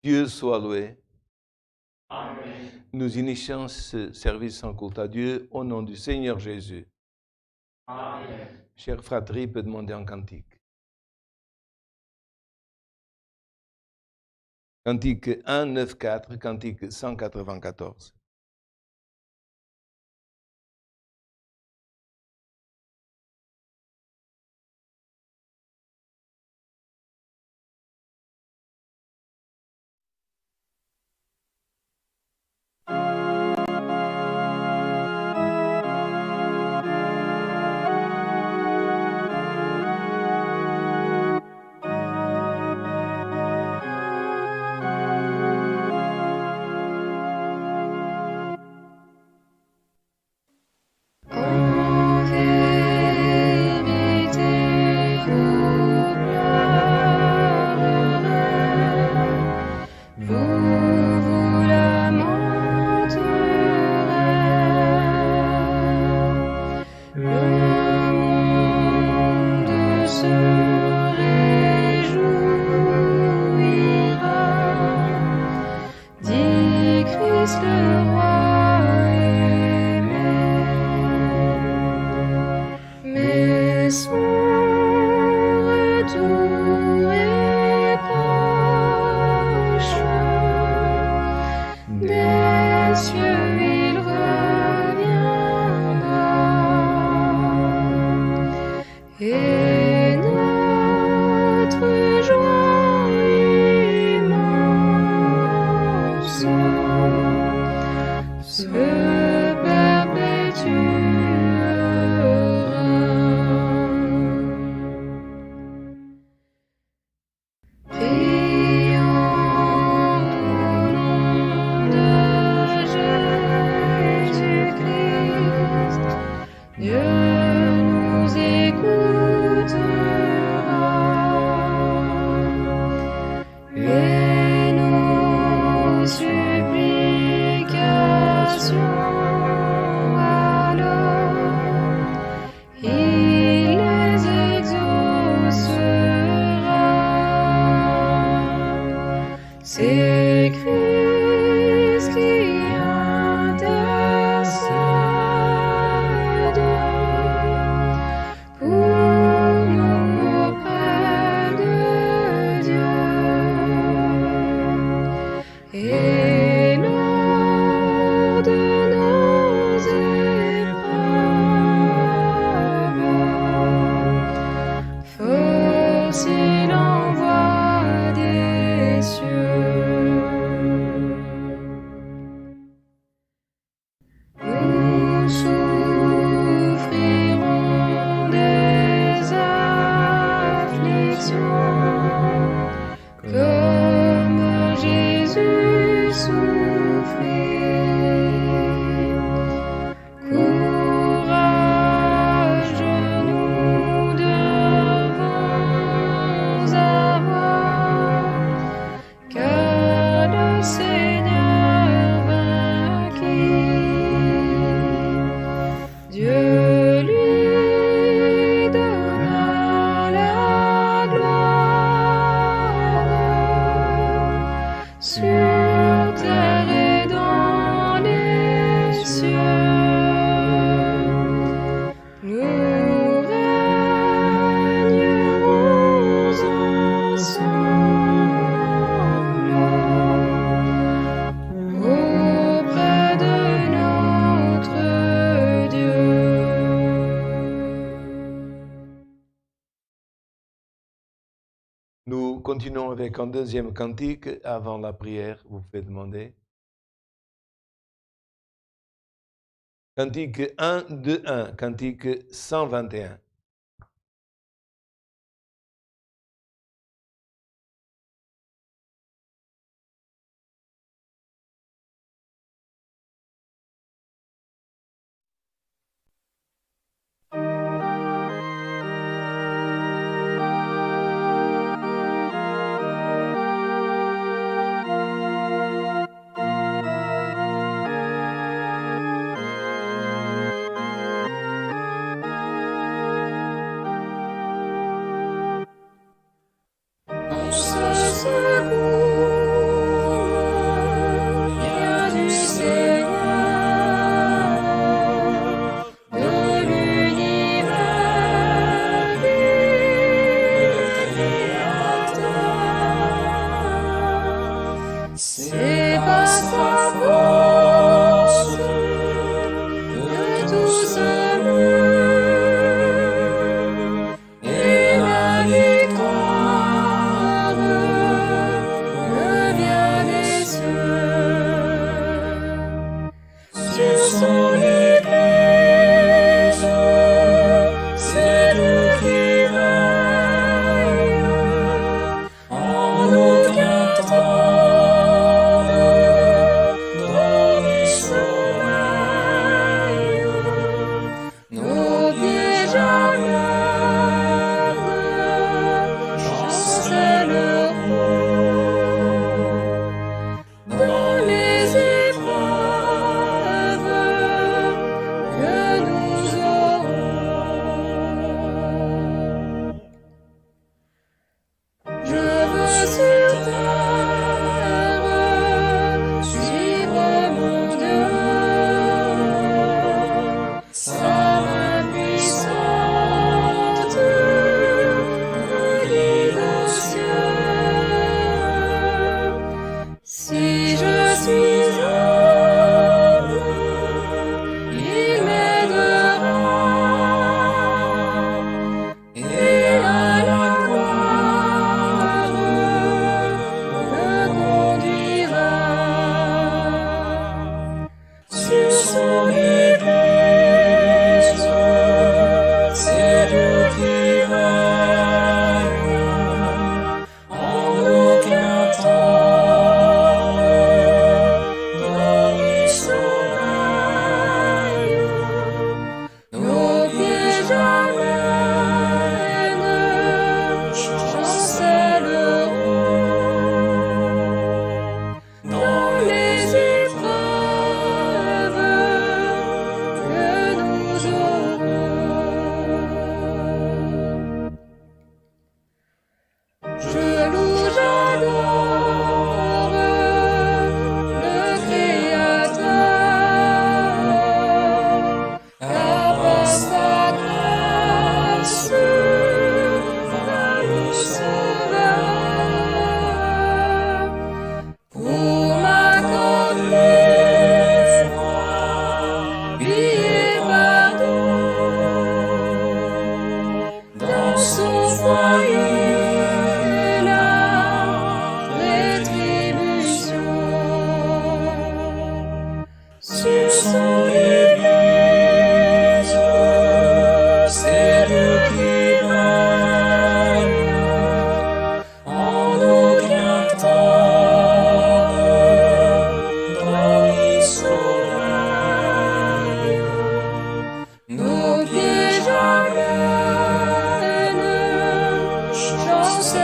Dieu soit loué. Amen. Nous initions ce service en culte à Dieu au nom du Seigneur Jésus. Amen. Chère fratrie, peut demander un cantique. Cantique 194, cantique 194. Nous continuons avec un deuxième cantique avant la prière, vous pouvez demander. Cantique 1-2-1, cantique 121. On se secoue C'est par sa force que tout s'allume et la victoire me vient des cieux. Sur son Église, c'est Dieu qui veille en aucun temps. Nos pieds jamais chancelleront dans les épreuves que nous aurons. Je veux sur terre suivre mon Dieu. Sa main puissante me guide aux cieux. Si je suis humble, il m'aidera et à la gloire me conduira. Sur son Église, c'est Dieu qui veille en aucun temps dans les sommeils. Nos pieds jamais ne chancelleront dans les épreuves que nous aurons. Je loue, j'adore le Créateur, car par sa grâce, voilà le Sauveur, pour m'accorder foi, vie et pardon. Dans son foyer, la rétribution. Sur son Église, c'est Dieu qui veille en aucun temps dans les sommeils. Nos pieds jamais ne chancelleront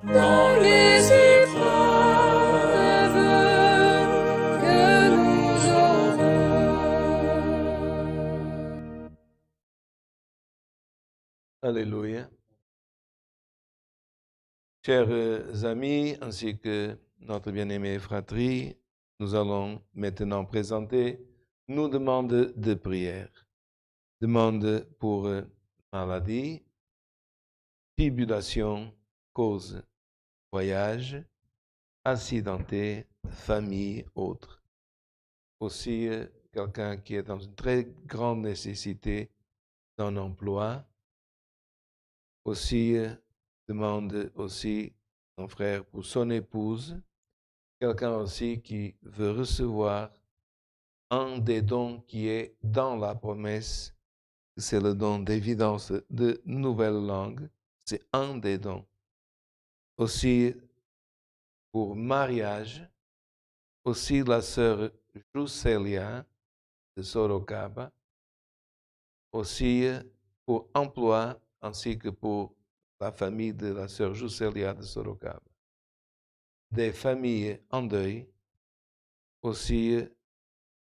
dans les épreuves que nous aurons. Alléluia. Chers amis, ainsi que notre bien-aimée fratrie, nous allons maintenant présenter nos demandes de prière. Demande pour maladie, tribulation, cause, voyage, accidenté, famille, autres. Aussi, quelqu'un qui est dans une très grande nécessité d'un emploi. Aussi, demande aussi un frère pour son épouse. Quelqu'un aussi qui veut recevoir un des dons qui est dans la promesse. C'est le don d'évidence de nouvelles langues. C'est un des dons. Aussi, pour mariage, aussi la sœur Juscelia de Sorocaba. Aussi, pour emploi, ainsi que pour la famille de la sœur Juscelia de Sorocaba. Des familles en deuil. Aussi,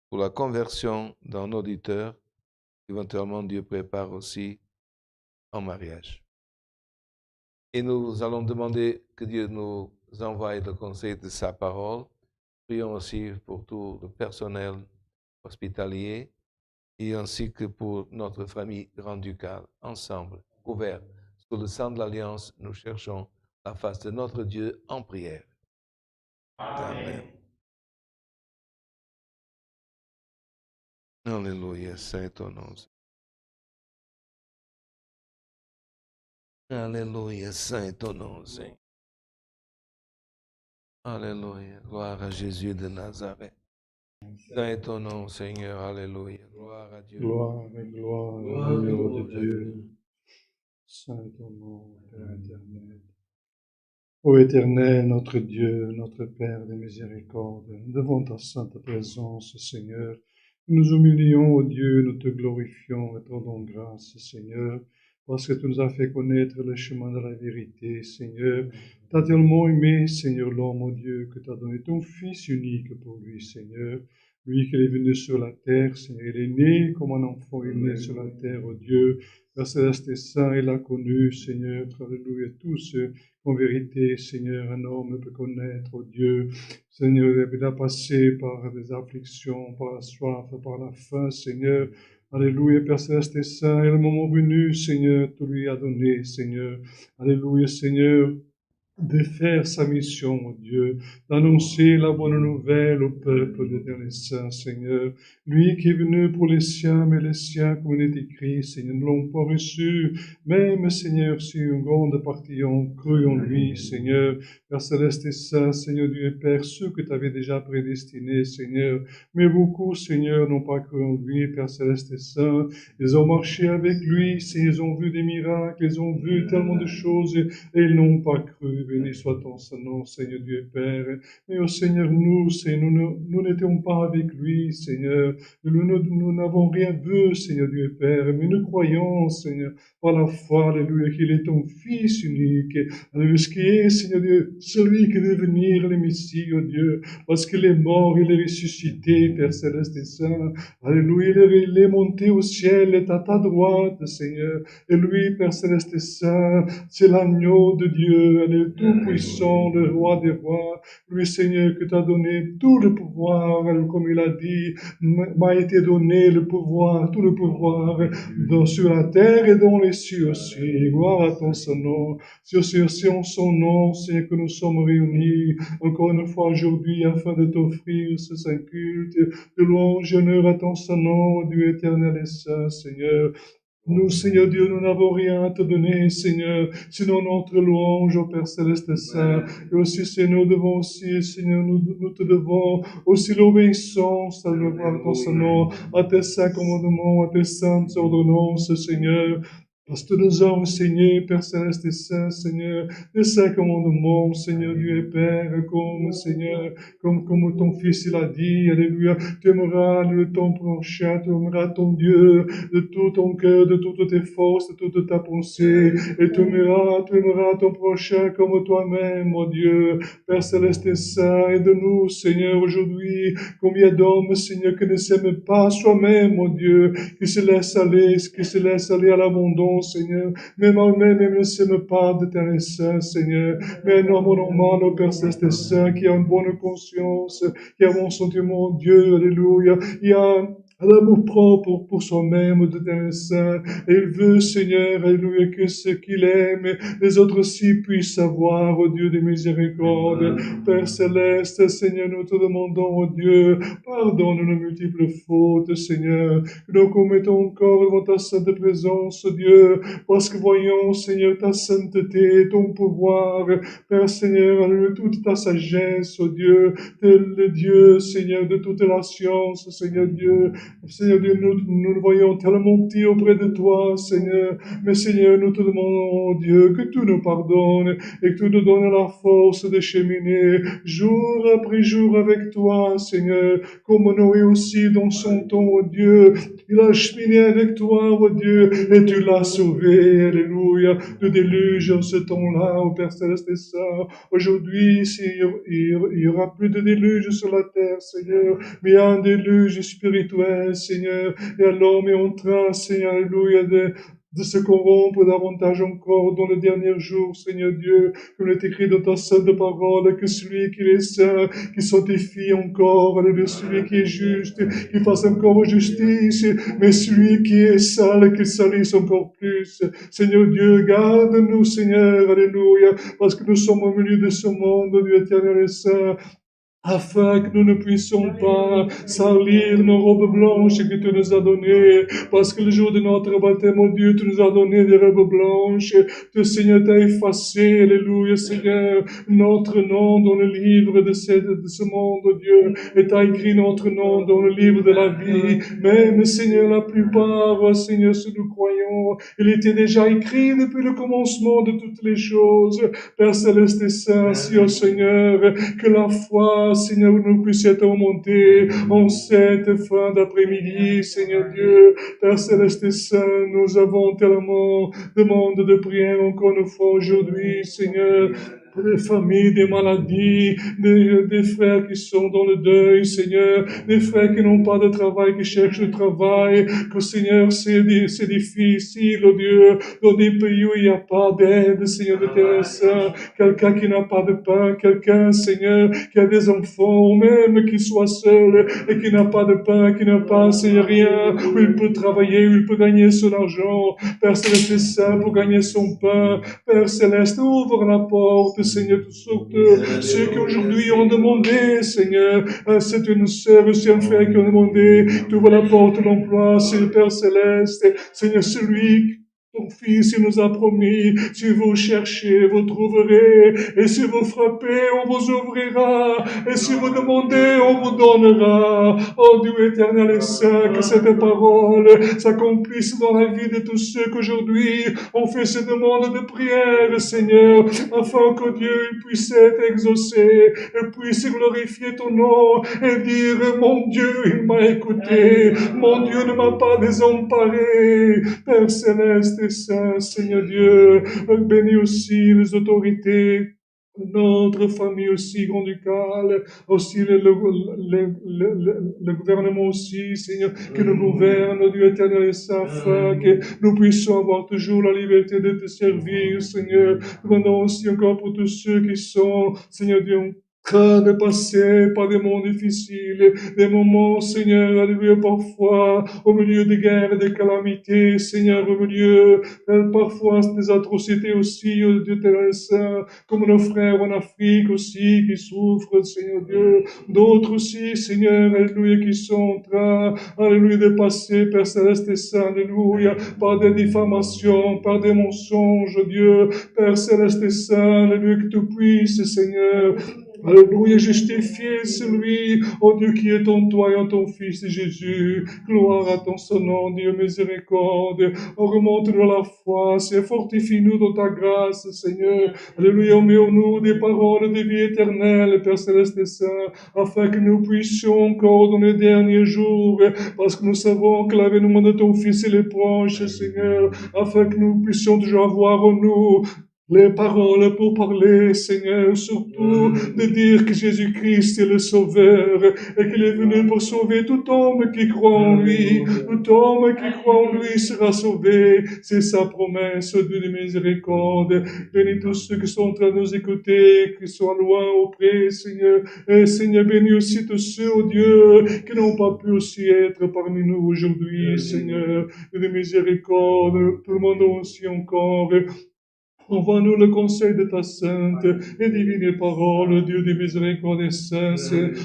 pour la conversion d'un auditeur. Éventuellement, Dieu prépare aussi un mariage. Et nous allons demander que Dieu nous envoie le conseil de sa parole. Prions aussi pour tout le personnel hospitalier et ainsi que pour notre famille grand-ducale. Ensemble, couverts sous le sang de l'Alliance, nous cherchons la face de notre Dieu en prière. Amen. Alléluia, Saint ton nom. Alléluia, Saint ton nom, Seigneur. Alléluia, gloire à Jésus de Nazareth. Saint ton nom, Seigneur, alléluia, gloire à Dieu. Gloire et gloire Gloire à au Dieu nom de de Dieu. Saint ton nom, Père éternel. Ô éternel, notre Dieu, notre Père de miséricorde, devant ta sainte présence, Seigneur, nous nous humilions, ô Dieu, nous te glorifions et te rendons grâce, Seigneur, parce que tu nous as fait connaître le chemin de la vérité, Seigneur. Tu as tellement aimé, Seigneur, l'homme, ô Dieu, que tu as donné ton Fils unique pour lui, Seigneur. Lui qui est venu sur la terre, Seigneur, il est né comme un enfant, il est né sur la terre, ô Dieu. Père céleste et saint, il a connu, Seigneur, alléluia, tous ceux qu'en vérité, Seigneur, un homme peut connaître, ô Dieu. Seigneur, il a passé par des afflictions, par la soif, par la faim, Seigneur. Alléluia, Père céleste et saint, et le moment venu, Seigneur, tu lui as donné, Seigneur. Alléluia, Seigneur, de faire sa mission, oh Dieu, d'annoncer la bonne nouvelle au peuple de l'éternel saint, Seigneur. Lui qui est venu pour les siens, mais les siens, comme il est écrit, Seigneur, ne l'ont pas reçu. Même, Seigneur, si une grande partie ont cru en lui, Seigneur, Père céleste et saint, Seigneur Dieu et Père, ceux que tu avais déjà prédestinés, Seigneur. Mais beaucoup, Seigneur, n'ont pas cru en lui, Père céleste et saint. Ils ont marché avec lui, ils ont vu des miracles, ils ont vu tellement de choses, et ils n'ont pas cru. Béni soit ton nom, Seigneur Dieu et Père. Mais au Seigneur, nous n'étions pas avec lui, Seigneur. Nous n'avons rien vu, Seigneur Dieu et Père. Mais nous croyons, Seigneur, par la foi, alléluia, qu'il est ton Fils unique. Alléluia, ce qui est, Seigneur Dieu, celui qui devait venir, le Messie, oh Dieu, parce qu'il est mort, il est ressuscité, Père céleste et saint. Alléluia, il est monté au ciel, il est à ta droite, Seigneur. Et lui, Père céleste et saint, c'est l'agneau de Dieu, le tout-puissant, le roi des rois. Lui, Seigneur, que tu as donné tout le pouvoir, comme il a dit, m'a été donné le pouvoir, tout le pouvoir, sur la terre et dans les cieux aussi. Gloire à ton nom. C'est aussi en son nom, Seigneur, que nous sommes réunis, encore une fois aujourd'hui, afin de t'offrir ce saint culte, de louange et honneur à ton nom, Dieu éternel et saint, Seigneur. Nous, Seigneur Dieu, nous n'avons rien à te donner, Seigneur, sinon notre louange au Père Céleste Saint. Et aussi, Seigneur, nous devons aussi, Seigneur, nous te devons aussi l'obéissance à ton nom, à tes saints commandements, à tes saintes ordonnances, Seigneur. Parce que nous avons enseigné, Père Céleste et Saint, Seigneur, les saints commandements, Seigneur Dieu et Père, comme, Seigneur, comme ton Fils, il a dit, alléluia, tu aimeras ton prochain, tu aimeras ton Dieu de tout ton cœur, de toutes tes forces, de toute ta pensée, et tu aimeras ton prochain comme toi-même, mon Dieu, Père Céleste et Saint, aide-nous, Seigneur, aujourd'hui, combien d'hommes, Seigneur, qui ne s'aiment pas soi-même, mon Dieu, qui se laissent aller à l'abandon, Seigneur, même ne s'aiment pas de tes saints, Seigneur, mais un homme normal, au Père Céleste et Saint, qui a une bonne conscience, qui a un bon sentiment, Dieu, alléluia, il y a l'amour propre pour soi-même de tes saints, et il veut, Seigneur, alléluia, que ce qu'il aime, les autres aussi puissent savoir, ô Dieu de miséricorde. Père Céleste, Seigneur, nous te demandons, ô Dieu, pardonne nos multiples fautes, Seigneur, que nous commettons encore devant ta sainte présence, Dieu, parce que voyons, Seigneur, ta sainteté, ton pouvoir, Père Seigneur, alléluia, toute ta sagesse, ô Dieu, tel le Dieu, Seigneur, de toute la science, Seigneur Dieu, nous le voyons tellement petit auprès de toi, Seigneur. Mais Seigneur, nous te demandons, Dieu, que tu nous pardonnes et que tu nous donnes la force de cheminer jour après jour avec toi, Seigneur. Comme Noé aussi dans son temps, oh Dieu, il a cheminé avec toi, oh Dieu, et tu l'as sauvé, alléluia, du déluge en ce temps-là, au Père Céleste et Saint. Aujourd'hui, il y aura plus de déluge sur la terre, Seigneur, mais il y a un déluge spirituel, Seigneur, et l'homme est en train, Seigneur, alléluia, de se corrompre davantage encore dans les derniers jours, Seigneur Dieu, comme il est écrit dans ta sainte parole, que celui qui est saint, qui sanctifie encore, alléluia, celui qui est juste, qui fasse encore justice, mais celui qui est sale, qu'il salisse encore plus. Seigneur Dieu, garde-nous, Seigneur, alléluia, parce que nous sommes au milieu de ce monde, Dieu éternel et saint, afin que nous ne puissions pas salir nos robes blanches que tu nous as données, parce que le jour de notre baptême, oh Dieu, tu nous as donné des robes blanches, tu, Seigneur, t'as effacé, alléluia, Seigneur, notre nom dans le livre de ce monde, oh Dieu, et t'as écrit notre nom dans le livre de la vie, même, Seigneur, la plupart, oh Seigneur, si nous croyons, il était déjà écrit depuis le commencement de toutes les choses, Père Céleste et Saint, si, oh Seigneur, que la foi, Seigneur, nous puissions être montés en cette fin d'après-midi, Seigneur Dieu, Père Céleste et Saint, nous avons tellement de demandes de prière encore une fois aujourd'hui, Seigneur, pour les familles, des maladies, des frères qui sont dans le deuil, Seigneur, des frères qui n'ont pas de travail, qui cherchent le travail, que Seigneur, c'est difficile, oh Dieu, dans des pays où il n'y a pas d'aide, Seigneur de Terre Saint, quelqu'un qui n'a pas de pain, quelqu'un, Seigneur, qui a des enfants, ou même qui soit seul et qui n'a pas de pain, qui n'a pas, Seigneur, rien, où il peut travailler, où il peut gagner son argent, Père Céleste Saint, pour gagner son pain, Père Céleste, ouvre la porte, Seigneur, toutes sortes, ceux qui aujourd'hui ont demandé, Seigneur, c'est une sœur, c'est un frère qui ont demandé, tu ouvres la porte d'emploi, c'est le Père Céleste, Seigneur, celui ton Fils, il nous a promis, si vous cherchez, vous trouverez, et si vous frappez, on vous ouvrira, et si vous demandez, on vous donnera. Oh Dieu éternel et saint, que cette parole s'accomplisse dans la vie de tous ceux qu'aujourd'hui ont fait ces demandes de prière, Seigneur, afin que Dieu puisse être exaucé, et puisse glorifier ton nom, et dire, mon Dieu, il m'a écouté, mon Dieu ne m'a pas désemparé, Père Céleste, Saint, Seigneur Dieu, bénis aussi les autorités, notre famille aussi, grand ducal, aussi le gouvernement aussi, Seigneur, que nous gouverne, Dieu éternel et saint, afin que nous puissions avoir toujours la liberté de te servir, Seigneur. Nous demandons aussi encore pour tous ceux qui sont, Seigneur Dieu, de passer par des moments difficiles, des moments, Seigneur, alléluia, parfois, au milieu des guerres, des calamités, Seigneur, au milieu, parfois, des atrocités aussi, oh Dieu éternel saint, comme nos frères en Afrique aussi, qui souffrent, Seigneur Dieu, d'autres aussi, Seigneur, alléluia, qui sont en train, alléluia, de passer, Père Céleste et Saint, alléluia, par des diffamations, par des mensonges, Dieu, Père Céleste et Saint, alléluia, que tu puisses, Seigneur, alléluia, justifier celui, oh Dieu, qui est en toi et en ton Fils Jésus. Gloire à ton son nom, Dieu miséricorde. Augmente-nous la foi, c'est fortifie-nous dans ta grâce, Seigneur. Alléluia, mets en nous des paroles de vie éternelle, Père Céleste et Saint, afin que nous puissions encore dans les derniers jours, parce que nous savons que l'avènement de ton Fils est proche, Seigneur, afin que nous puissions toujours avoir en nous les paroles pour parler, Seigneur, surtout de dire que Jésus-Christ est le Sauveur et qu'il est venu pour sauver tout homme qui croit en lui. Tout homme qui croit en lui sera sauvé. C'est sa promesse, Dieu de miséricorde. Bénis tous ceux qui sont en train de nous écouter, qui sont loin ou près, Seigneur. Et Seigneur, bénis aussi tous ceux, oh Dieu, qui n'ont pas pu aussi être parmi nous aujourd'hui, Seigneur. Dieu de miséricorde, tout le monde aussi encore. Envoie-nous le conseil de ta sainte et divine parole, Dieu des miséricordes et saints.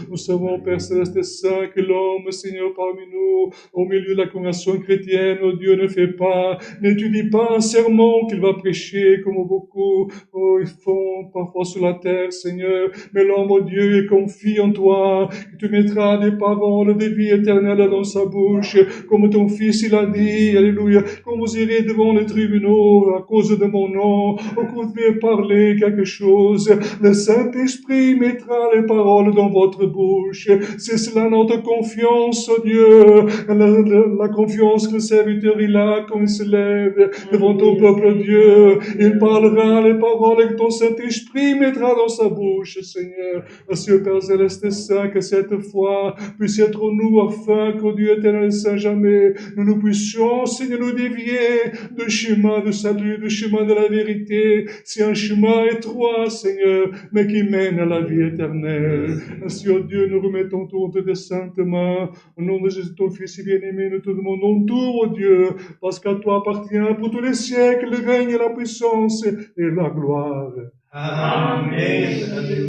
Nous savons, Père Céleste et Saint, que l'homme, Seigneur, parmi nous, au milieu de la congrégation chrétienne, oh Dieu, ne fait pas, n'étudie pas un sermon qu'il va prêcher, comme beaucoup ils font parfois sur la terre, Seigneur. Mais l'homme, oh Dieu, est confie en toi, que tu mettras des paroles de vie éternelle dans sa bouche, comme ton Fils, il a dit, alléluia, quand vous irez devant les tribunaux à cause de mon nom, moment où vous devez parler quelque chose, le Saint-Esprit mettra les paroles dans votre bouche. C'est cela notre confiance, oh Dieu, la confiance que le serviteur il a quand il se lève devant ton peuple, Dieu. Il parlera les paroles que ton Saint-Esprit mettra dans sa bouche, Seigneur. Monsieur Père Céleste Saint, que cette foi puisse être en nous, afin qu'au Dieu éternel Saint jamais, nous puissions, Seigneur, nous dévier du chemin de salut, du chemin de la vérité. C'est un chemin étroit, Seigneur, mais qui mène à la vie éternelle. Ainsi, oh Dieu, nous remettons tout entre tes saintes mains. Au nom de Jésus, ton Fils bien-aimé, nous te demandons tout, oh Dieu, parce qu'à toi appartient pour tous les siècles le règne, la puissance et la gloire. Amen.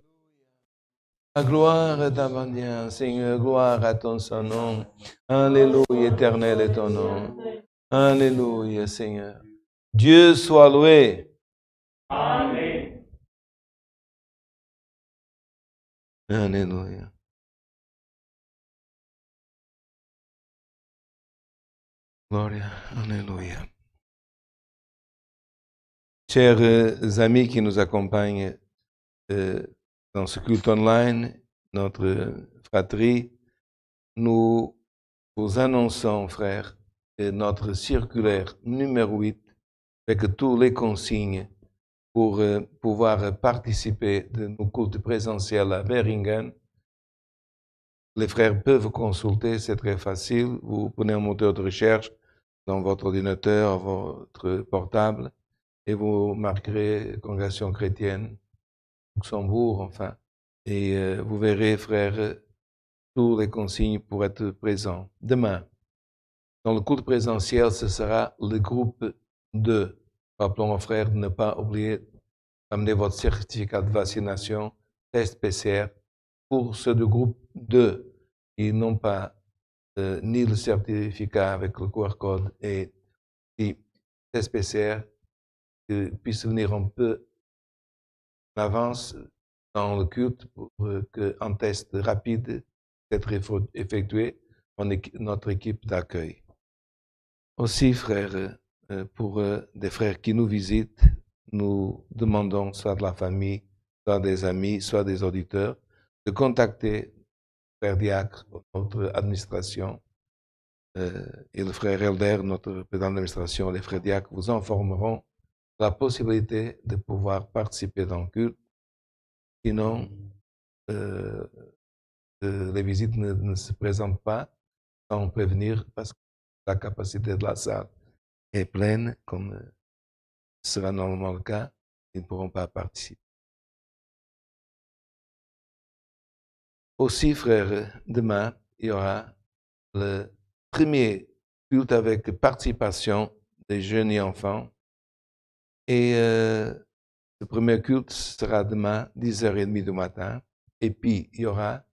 La gloire t'appartient, Seigneur, gloire à ton saint nom. Alléluia, éternel est ton nom. Alléluia, Seigneur. Dieu soit loué. Amen. Alléluia. Gloria, Alléluia. Chers amis qui nous accompagnent dans ce culte online, notre fratrie, nous vous annonçons, frères, notre circulaire numéro 8 avec toutes les consignes pour pouvoir participer de nos cultes présentiels à Beringen. Les frères peuvent consulter, c'est très facile. Vous prenez un moteur de recherche dans votre ordinateur, votre portable, et vous marquerez Congrégation chrétienne, Luxembourg, enfin. Et vous verrez, frères, toutes les consignes pour être présents. Demain, dans le culte présentiel, ce sera le groupe 2. Rappelons aux frères de ne pas oublier d'amener votre certificat de vaccination, test PCR, pour ceux du groupe 2 qui n'ont pas ni le certificat avec le QR code et test PCR, puissent venir un peu en avance dans le culte pour qu'un test rapide puisse être effectué par notre équipe d'accueil. Aussi, frères, pour des frères qui nous visitent, nous demandons, soit de la famille, soit des amis, soit des auditeurs, de contacter le frère Diacre, notre administration, et le frère Elder, notre président d'administration. Les frères Diacres vous informeront de la possibilité de pouvoir participer dans le culte. Sinon, les visites ne se présentent pas sans prévenir parce que la capacité de la salle est pleine, comme ce sera normalement le cas, ils ne pourront pas participer. Aussi, frères, demain, il y aura le premier culte avec participation des jeunes et enfants. Et le premier culte sera demain, 10h30 du matin. Et puis, il y aura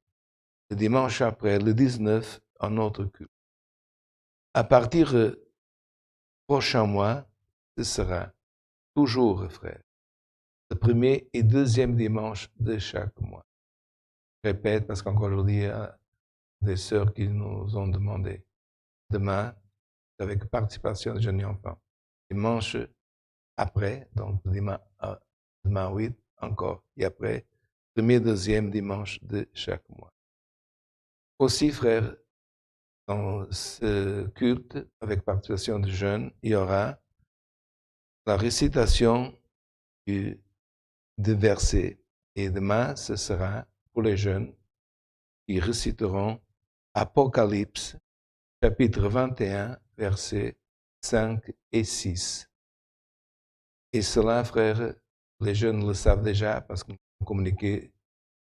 le dimanche après, le 19, un autre culte. À partir du prochain mois, ce sera toujours, frère, le premier et deuxième dimanche de chaque mois. Je répète, parce qu'encore aujourd'hui, il y a des sœurs qui nous ont demandé. Demain, avec participation des jeunes et enfants. Dimanche après, donc demain 8, encore. Et après, premier, deuxième dimanche de chaque mois. Aussi, frères, dans ce culte, avec participation des jeunes, il y aura la récitation de versets. Et demain, ce sera pour les jeunes qui réciteront Apocalypse, chapitre 21, versets 5 et 6. Et cela, frères, les jeunes le savent déjà parce qu'ils ont communiqué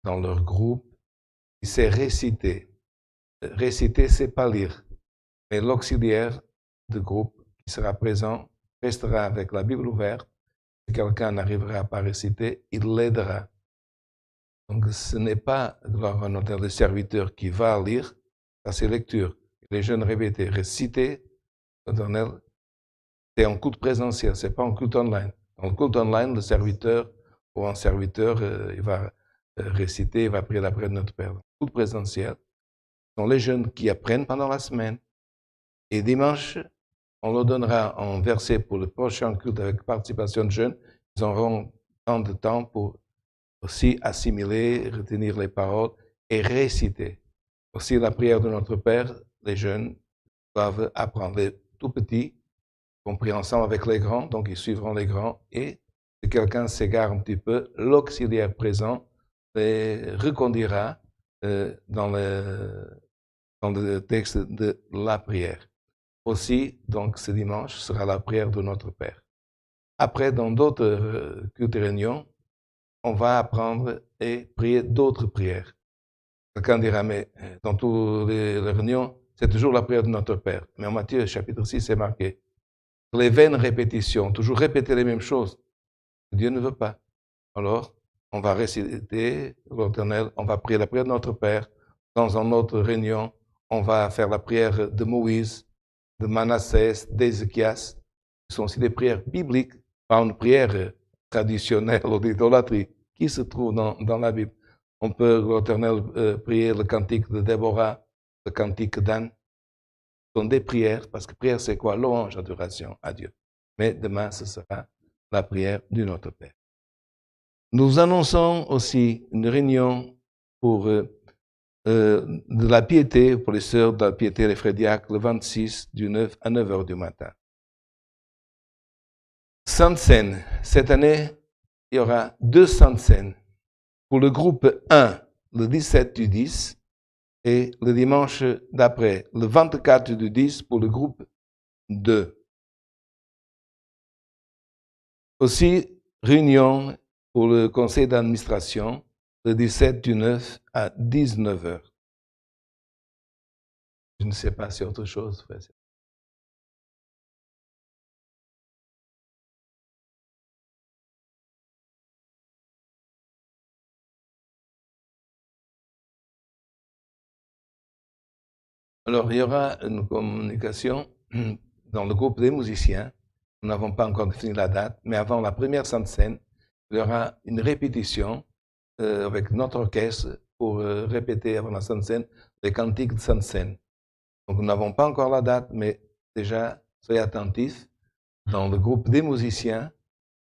dans leur groupe. C'est réciter. Réciter, c'est pas lire. Mais l'auxiliaire du groupe qui sera présent restera avec la Bible ouverte. Si quelqu'un n'arrivera pas à réciter, il l'aidera. Donc ce n'est pas, gloire à notre le serviteur qui va lire, ça c'est lecture. Les jeunes répétaient, réciter, c'est un culte présentiel, c'est pas un culte online. Dans le culte online, le serviteur ou un serviteur, il va réciter, il va prier la prière de notre Père. Le culte présentiel, ce sont les jeunes qui apprennent pendant la semaine. Et dimanche, on leur donnera un verset pour le prochain culte avec participation de jeunes. nous aurons tant de temps pour aussi assimiler, retenir les paroles et réciter. Aussi la prière de notre Père, les jeunes doivent apprendre. Les tout petits, compris ensemble avec les grands, donc ils suivront les grands. Et si quelqu'un s'égare un petit peu, l'auxiliaire présent les reconduira dans le texte de la prière. Aussi, donc ce dimanche sera la prière de notre Père. Après, dans d'autres cultes et réunions, on va apprendre et prier d'autres prières. Quelqu'un dira, mais dans toutes les réunions, c'est toujours la prière de notre Père. Mais en Matthieu, chapitre 6, c'est marqué. Les vaines répétitions, toujours répéter les mêmes choses. Dieu ne veut pas. Alors, on va réciter l'Éternel, on va prier la prière de notre Père. Dans une autre réunion, on va faire la prière de Moïse, de Manassès, d'Ézéchias. Ce sont aussi des prières bibliques, pas une prière traditionnelle ou d'idolâtrie qui se trouve dans la Bible. On peut, l'Éternel, prier le cantique de Déborah, le cantique d'Anne. Ce sont des prières, parce que prière, c'est quoi? Louange, adoration à Dieu. Mais demain, ce sera la prière du Notre Père. Nous annonçons aussi une réunion pour de la piété, pour les sœurs de la piété, les frères diacres, le 26 du 9 à 9 heures du matin. Sainte Seine. Cette année, il y aura 2 Saintes Seines. Pour le groupe 1, le 17 du 10, et le dimanche d'après, le 24 du 10, pour le groupe 2. Aussi, réunion pour le conseil d'administration, le 17 du 9 à 19 heures. Je ne sais pas si autre chose, frère. Alors, il y aura une communication dans le groupe des musiciens. Nous n'avons pas encore défini la date, mais avant la première Sainte Seine, il y aura une répétition avec notre orchestre pour répéter avant la Sainte Seine les cantiques de Sainte Seine. Donc, nous n'avons pas encore la date, mais déjà, soyez attentifs. Dans le groupe des musiciens,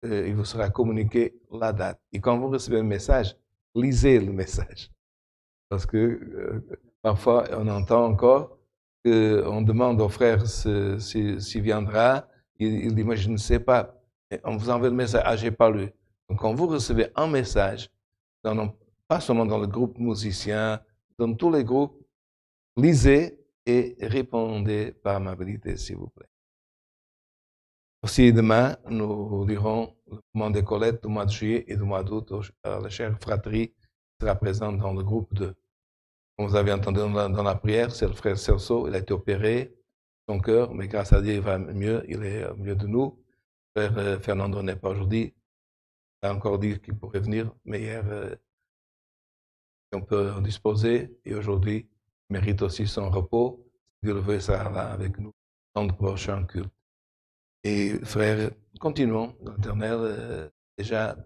il vous sera communiqué la date. Et quand vous recevez un message, lisez le message. Parce que parfois, on entend encore qu'on demande au frère s'il viendra. Il dit, moi, je ne sais pas. Et on vous envoie le message, ah, j'ai pas lu. Donc, quand vous recevez un message, pas seulement dans le groupe musicien, dans tous les groupes, lisez et répondez par amabilité, s'il vous plaît. Aussi, demain, nous lirons le moment des collectes du mois de juillet et du mois d'août. La chère fratrie sera présente dans le groupe 2. Comme vous avez entendu dans la prière, c'est le frère Celso, il a été opéré, son cœur, mais grâce à Dieu, il va mieux, il est au milieu de nous. Le frère Fernando n'est pas aujourd'hui. Il a encore dit qu'il pourrait venir, mais hier, on peut en disposer, et aujourd'hui, il mérite aussi son repos. Dieu le veut, il sera là avec nous dans le prochain culte. Et frères, continuons, l'Éternel, déjà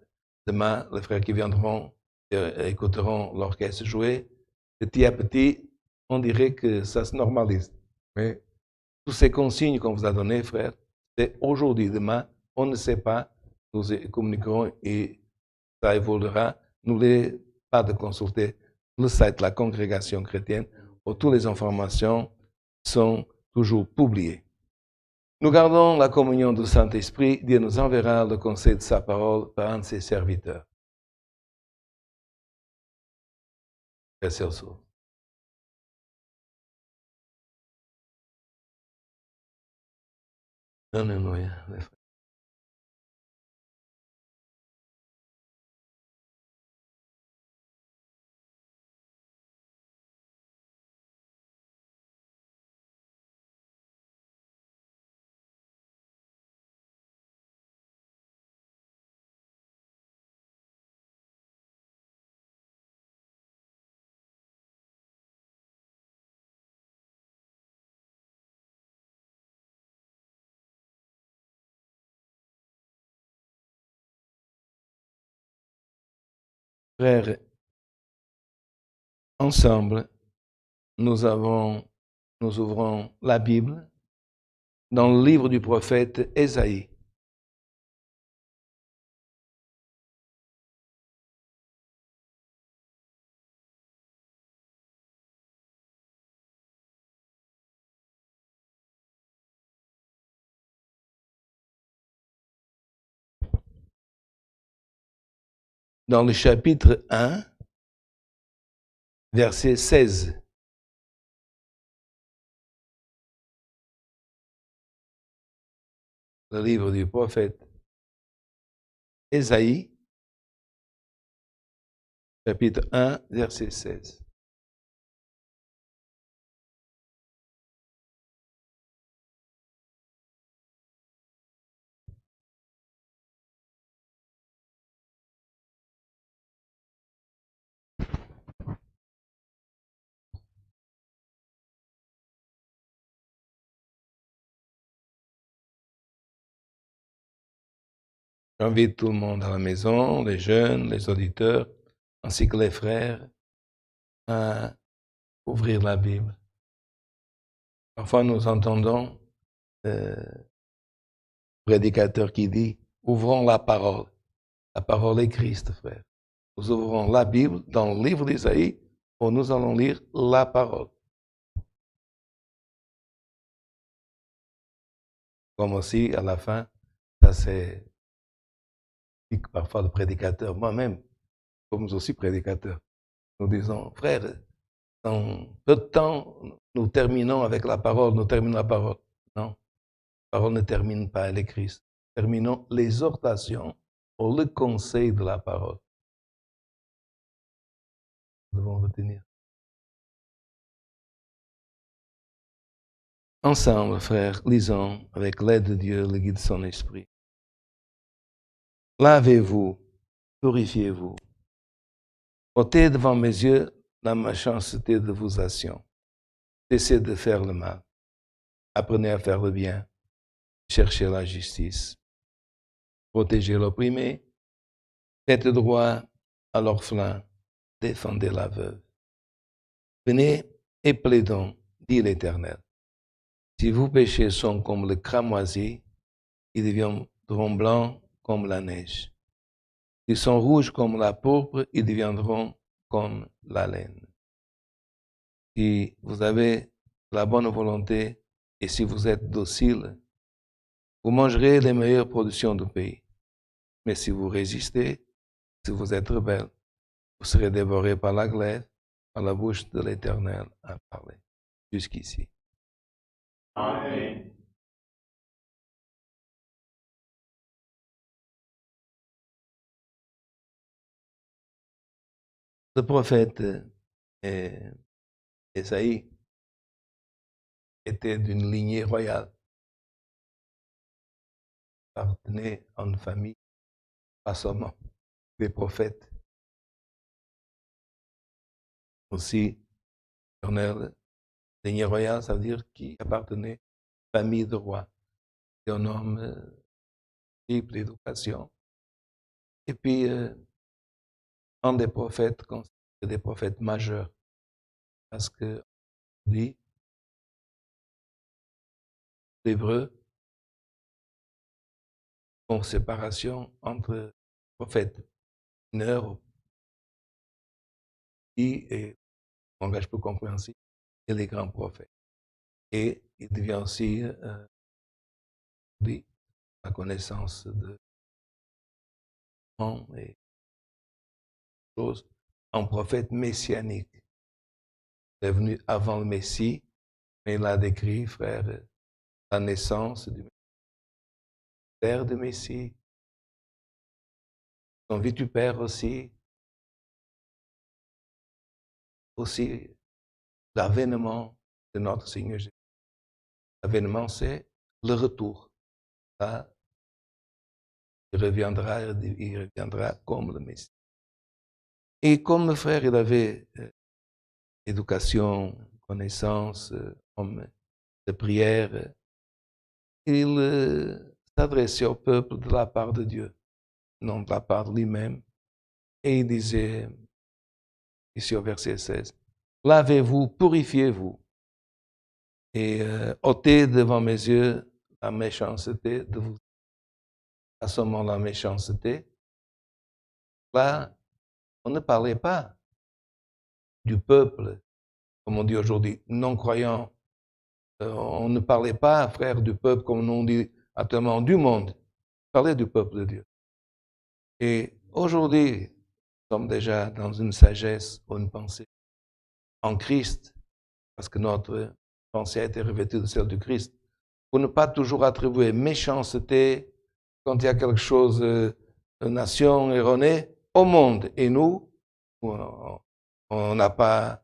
demain, les frères qui viendront écouteront l'orchestre jouer. Petit à petit, on dirait que ça se normalise. Mais tous ces consignes qu'on vous a données, frères, c'est aujourd'hui, demain, on ne sait pas, nous communiquerons et ça évoluera. N'oubliez pas de consulter le site de la congrégation chrétienne où toutes les informations sont toujours publiées. Nous gardons la communion du Saint-Esprit. Dieu nous enverra le conseil de sa parole par un de ses serviteurs. Celso. Alléluia. Frères, ensemble, nous ouvrons la Bible dans le livre du prophète Ésaïe. dans le chapitre 1, verset 16. Le livre du prophète Ésaïe, chapitre 1, verset 16. J'invite tout le monde à la maison, les jeunes, les auditeurs, ainsi que les frères, à ouvrir la Bible. Parfois, nous entendons le prédicateur qui dit « Ouvrons la parole ». La parole est Christ, frère. Nous ouvrons la Bible dans le livre d'Ésaïe où nous allons lire la parole. Comme aussi, à la fin, ça c'est parfois le prédicateur, moi-même, comme aussi prédicateur, nous disons, frère, dans peu de temps, nous terminons avec la parole, nous terminons la parole. Non, la parole ne termine pas, elle est Christ. Terminons l'exhortation ou le conseil de la parole. Nous devons retenir. Ensemble, frères, lisons avec l'aide de Dieu le guide de son esprit. Lavez-vous, purifiez-vous. Ôtez devant mes yeux la méchanceté de vos actions. Cessez de faire le mal. Apprenez à faire le bien. Cherchez la justice. Protégez l'opprimé. Faites droit à l'orphelin. Défendez la veuve. Venez et plaidons, dit l'Éternel. Si vos péchés sont comme le cramoisi, ils deviendront blancs comme la neige. S'ils sont rouges comme la pourpre, ils deviendront comme la laine. Si vous avez la bonne volonté et si vous êtes docile, vous mangerez les meilleures productions du pays. Mais si vous résistez, si vous êtes rebelle, vous serez dévorés par la glaive, par la bouche de l'Éternel a parlé. Jusqu'ici. Amen. Le prophète Ésaïe était d'une lignée royale. Il appartenait à une famille, pas seulement des prophètes, aussi éternel. Lignée royale, ça veut dire qu'il appartenait à une famille de rois. C'est un homme type d'éducation. Et puis, un des prophètes, des prophètes majeurs. Parce que, on dit, l'hébreu, une séparation entre prophètes mineurs et langage peu compréhensible et les grands prophètes. Et il devient aussi la connaissance de et choses, un prophète messianique. Il est venu avant le Messie, mais il a décrit, frère, la naissance du père du Messie, son vitupère aussi l'avènement de notre Seigneur Jésus. L'avènement, c'est le retour. Là, il reviendra comme le Messie. Et comme le frère, il avait éducation, connaissance, homme de prière, il s'adressait au peuple de la part de Dieu, non de la part de lui-même. Et il disait, ici au verset 16, « Lavez-vous, purifiez-vous, et ôtez devant mes yeux la méchanceté de vous. » Pas seulement la méchanceté. Là, on ne parlait pas du peuple, comme on dit aujourd'hui, non-croyant. On ne parlait pas, frère, du peuple, comme on dit actuellement, du monde. On parlait du peuple de Dieu. Et aujourd'hui, sommes déjà dans une sagesse ou une pensée en Christ, parce que notre pensée a été revêtue de celle du Christ, pour ne pas toujours attribuer méchanceté quand il y a quelque chose, une nation erronée, au monde. Et nous, on n'a pas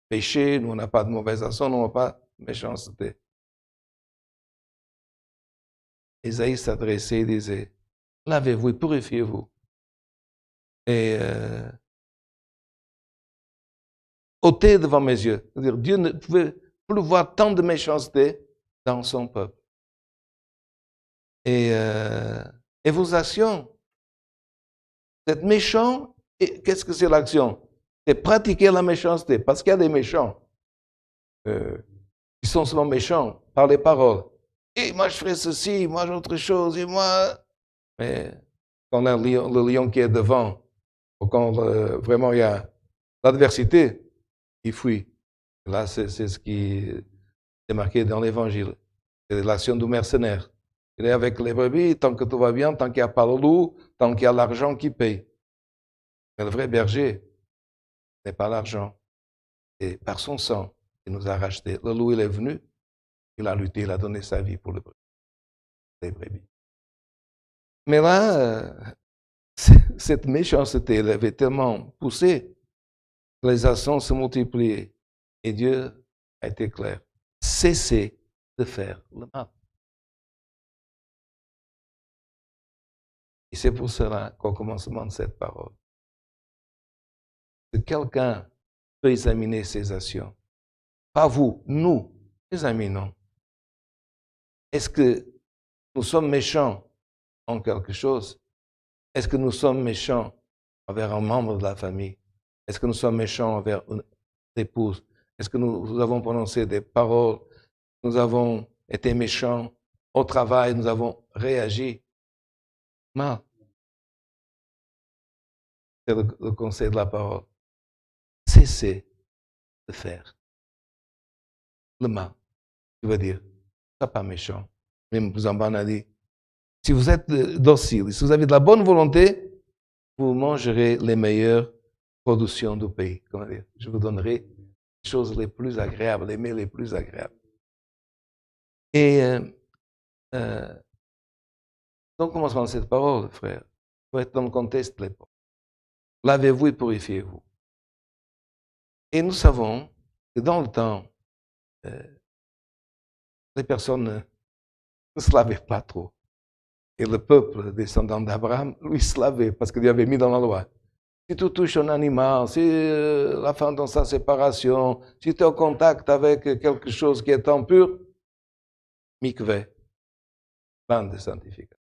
péché, nous, on n'a pas de mauvaise action, nous, on n'a pas de méchanceté. Isaïe s'adressait et disait, lavez-vous et purifiez-vous. Et ôtez devant mes yeux. C'est-à-dire, Dieu ne pouvait plus voir tant de méchanceté dans son peuple. Et vos actions, vous êtes méchants, et qu'est-ce que c'est l'action? C'est pratiquer la méchanceté, parce qu'il y a des méchants qui sont souvent méchants par les paroles. Et moi je ferai ceci, moi j'ai autre chose, et moi... Mais quand le lion qui est devant, ou quand vraiment il y a l'adversité, il fuit. Là, c'est ce qui est marqué dans l'Évangile. C'est l'action du mercenaire. Il est avec les brebis, tant que tout va bien, tant qu'il n'y a pas le loup, tant qu'il y a l'argent qui paye. Mais le vrai berger n'est pas l'argent. C'est par son sang qu'il nous a rachetés. Le loup, il est venu, il a lutté, il a donné sa vie pour les brebis. Mais là, cette méchanceté, elle avait tellement poussé que les actions se multipliaient. Et Dieu a été clair. Cessez de faire le mal. Et c'est pour cela qu'au commencement de cette parole, que quelqu'un peut examiner ses actions. Pas vous, nous, examinons. Est-ce que nous sommes méchants en quelque chose? Est-ce que nous sommes méchants envers un membre de la famille? Est-ce que nous sommes méchants envers une épouse? Est-ce que nous avons prononcé des paroles? Nous avons été méchants au travail, nous avons réagi mal. C'est le conseil de la parole. Cessez de faire le mal. Je veux dire, sois pas méchant. Même Zambane a dit, si vous êtes docile, si vous avez de la bonne volonté, vous mangerez les meilleures productions du pays. Comment dire? Je vous donnerai les choses les plus agréables, les mets les plus agréables. Et donc, commençons cette parole, frère. Il faut être dans le contexte de l'époque. Lavez-vous et purifiez-vous. Et nous savons que dans le temps, les personnes ne se lavaient pas trop. Et le peuple descendant d'Abraham, lui, se lavait parce qu'il avait mis dans la loi. Si tu touches un animal, si la femme dans sa séparation, si tu es en contact avec quelque chose qui est impur, mikvé, bain de sanctification.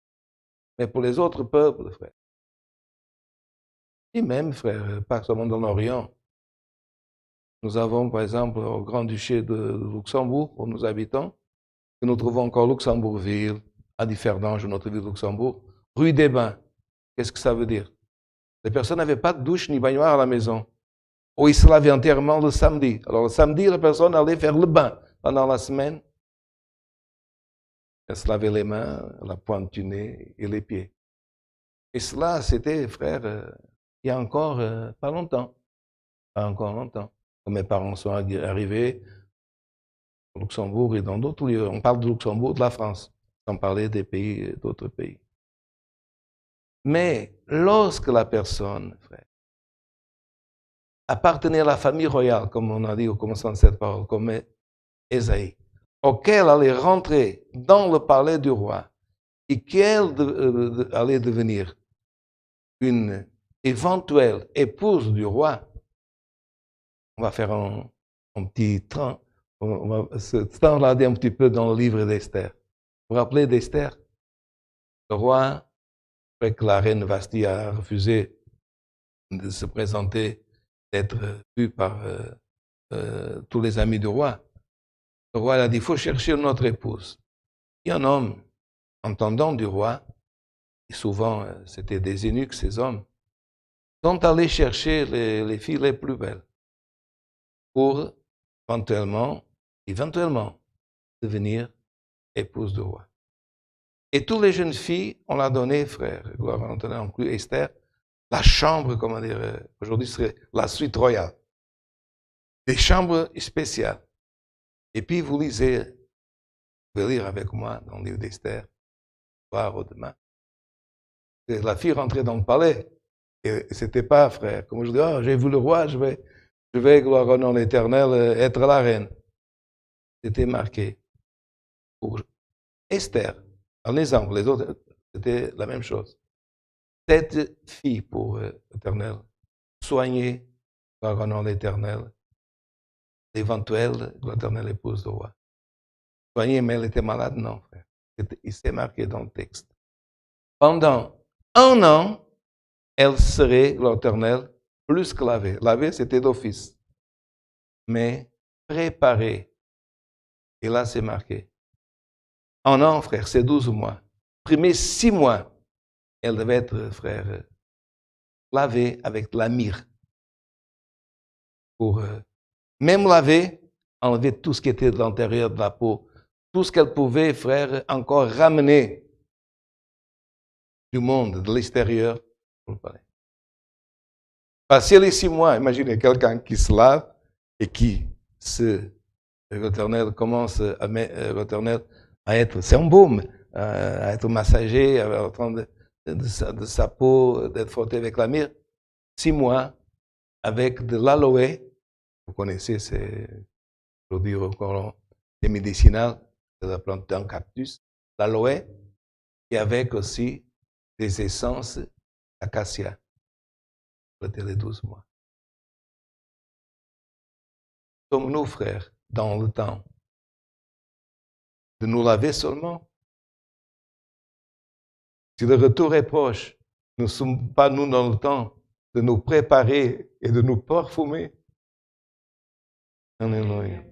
Mais pour les autres peuples, frère, et même, frère, pas seulement dans l'Orient, nous avons, par exemple, au Grand-Duché de Luxembourg, où nous habitons, que nous trouvons encore Luxembourgville, à Differdange, notre ville de Luxembourg, rue des Bains. Qu'est-ce que ça veut dire? Les personnes n'avaient pas de douche ni baignoire à la maison. Ou ils se lavaient entièrement le samedi. Alors le samedi, la personne allait faire le bain. Pendant la semaine, elle se lavait les mains, la pointe du nez et les pieds. Et cela, c'était, frère, il y a encore pas longtemps. Pas encore longtemps. Quand mes parents sont arrivés au Luxembourg et dans d'autres lieux. On parle de Luxembourg, de la France, sans parler des pays, d'autres pays. Mais lorsque la personne, frère, appartenait à la famille royale, comme on a dit au commencement de cette parole, comme Ésaïe, auquel allait rentrer dans le palais du roi et qu'elle allait devenir une éventuelle épouse du roi, on va faire un petit temps, on va se standarder un petit peu dans le livre d'Esther. Vous vous rappelez d'Esther? Le roi, après que la reine Vasti a refusé de se présenter, d'être vue par tous les amis du roi, le roi a dit, il faut chercher une autre épouse. Et un homme, entendant du roi, et souvent c'était des eunuques, ces hommes, sont allés chercher les filles les plus belles pour éventuellement devenir épouse du roi. Et toutes les jeunes filles, on l'a donné, frère, gloire à Dieu, inclus Esther, la chambre, comment dire, aujourd'hui serait la suite royale. Des chambres spéciales. Et puis vous lisez, vous pouvez lire avec moi dans le livre d'Esther, soir ou demain. Et la fille rentrait dans le palais. Et c'était pas, frère, comme je dis, oh, j'ai vu le roi, je vais, gloire au nom de l'Éternel, être la reine. C'était marqué. Pour Esther, un exemple, les autres, c'était la même chose. Cette fille pour l'Éternel, soignée, gloire au nom de l'Éternel, l'éventuelle, l'Éternel épouse du roi. Soignée, mais elle était malade, non, frère. Il s'est marqué dans le texte. Pendant 1 an, elle serait, l'Éternel, plus que lavée. Lavée, c'était d'office. Mais préparée. Et là, c'est marqué. 1 an, frère, c'est 12 mois. Premier 6 mois, elle devait être, frère, lavée avec de la myrrhe. Pour même laver, enlever tout ce qui était de l'intérieur de la peau. Tout ce qu'elle pouvait, frère, encore ramener du monde, de l'extérieur, pour le palais. Passer les 6 mois, imaginez quelqu'un qui se lave et qui l'Éternel commence l'Éternel à être, c'est un baume, à être massagé, en train de sa peau, d'être frotté avec la myrrhe. 6 mois avec de l'aloe, vous connaissez, c'est aujourd'hui encore des médicinales, c'est la plante d'un cactus, l'aloe, et avec aussi des essences d'acacia. C'était les 12 mois. Sommes-nous, frères, dans le temps de nous laver seulement? Si le retour est proche, ne sommes pas nous dans le temps de nous préparer et de nous parfumer? Alléluia.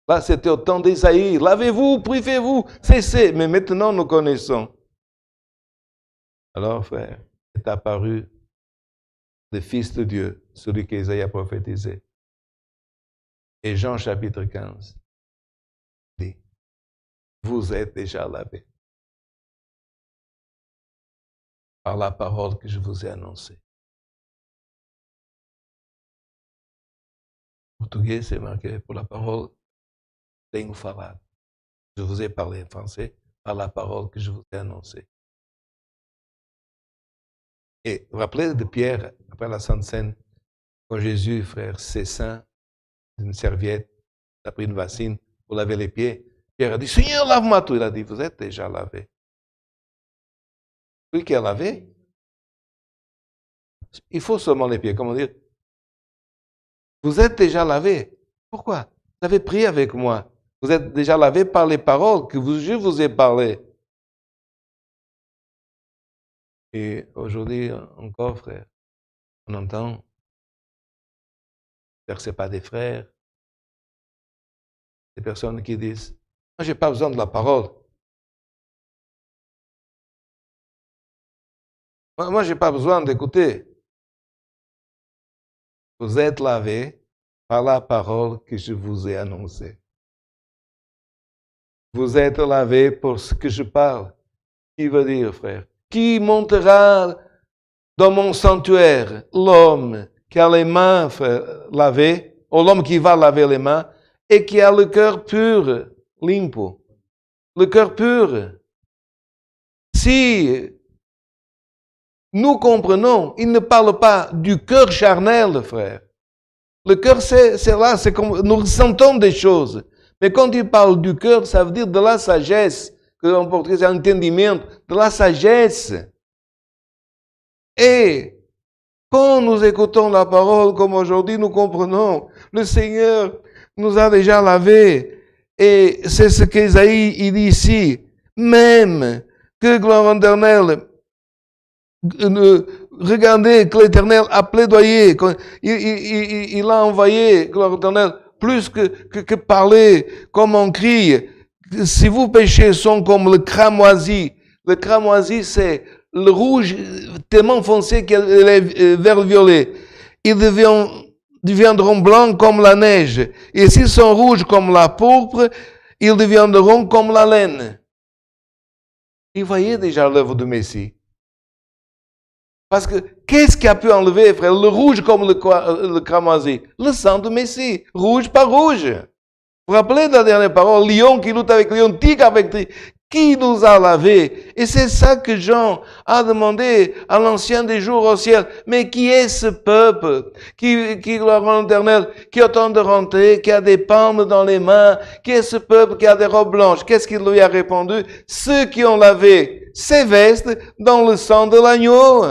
Là, c'était au temps d'Ésaïe. Lavez-vous, priez-vous, cessez. Mais maintenant, nous connaissons. Alors, frère, est apparu le Fils de Dieu, celui qu'Ésaïe a prophétisé. Et Jean chapitre 15 dit, vous êtes déjà lavés par la parole que je vous ai annoncée. En portugais, c'est marqué pour la parole tenho falado. Je vous ai parlé en français par la parole que je vous ai annoncée. Et vous vous rappelez de Pierre, après la Sainte Seine, quand Jésus, frère, ses seins d'une serviette, il a pris une bassine pour laver les pieds. Pierre a dit, Seigneur, lave-moi tout. Il a dit, vous êtes déjà lavé. Celui qui a lavé, il faut seulement les pieds. Comment dire? Vous êtes déjà lavé. Pourquoi? Vous avez prié avec moi. Vous êtes déjà lavé par les paroles que je vous ai parlé. Et aujourd'hui, encore, frère, on entend, c'est pas des frères, des personnes qui disent, moi, j'ai pas besoin de la parole. Moi, j'ai pas besoin d'écouter. Vous êtes lavés par la parole que je vous ai annoncée. Vous êtes lavés pour ce que je parle. Qui veut dire, frère? Qui montera dans mon sanctuaire? L'homme qui a les mains lavées, ou l'homme qui va laver les mains, et qui a le cœur pur, limpo. Le cœur pur. Si nous comprenons, il ne parle pas du cœur charnel, frère. Le cœur, c'est là, c'est comme nous ressentons des choses. Mais quand il parle du cœur, ça veut dire de la sagesse, que en portugais c'est entendimento, de la sagesse. Et quand nous écoutons la parole comme aujourd'hui, nous comprenons, le Seigneur nous a déjà lavés. Et c'est ce qu'Ésaïe il dit ici. Même que gloire éternelle, regardez que l'Éternel a plaidoyé, il a envoyé, gloire éternelle, plus que parler comme on crie. Si vos péchés sont comme le cramoisi c'est le rouge tellement foncé qu'elle est vert violet. Ils deviendront blancs comme la neige. Et s'ils sont rouges comme la pourpre, ils deviendront comme la laine. Ils voyaient déjà l'œuvre du Messie. Parce que qu'est-ce qui a pu enlever, frère, le rouge comme le cramoisi? Le sang du Messie, rouge par rouge. Vous vous rappelez de la dernière parole, lion qui lutte avec lion, tigre avec tigre. Qui nous a lavé? Et c'est ça que Jean a demandé à l'ancien des jours au ciel. Mais qui est ce peuple qui gloire en l'Éternel, qui attend de rentrer, qui a des palmes dans les mains? Qui est ce peuple qui a des robes blanches? Qu'est-ce qu'il lui a répondu? Ceux qui ont lavé ses vestes dans le sang de l'agneau.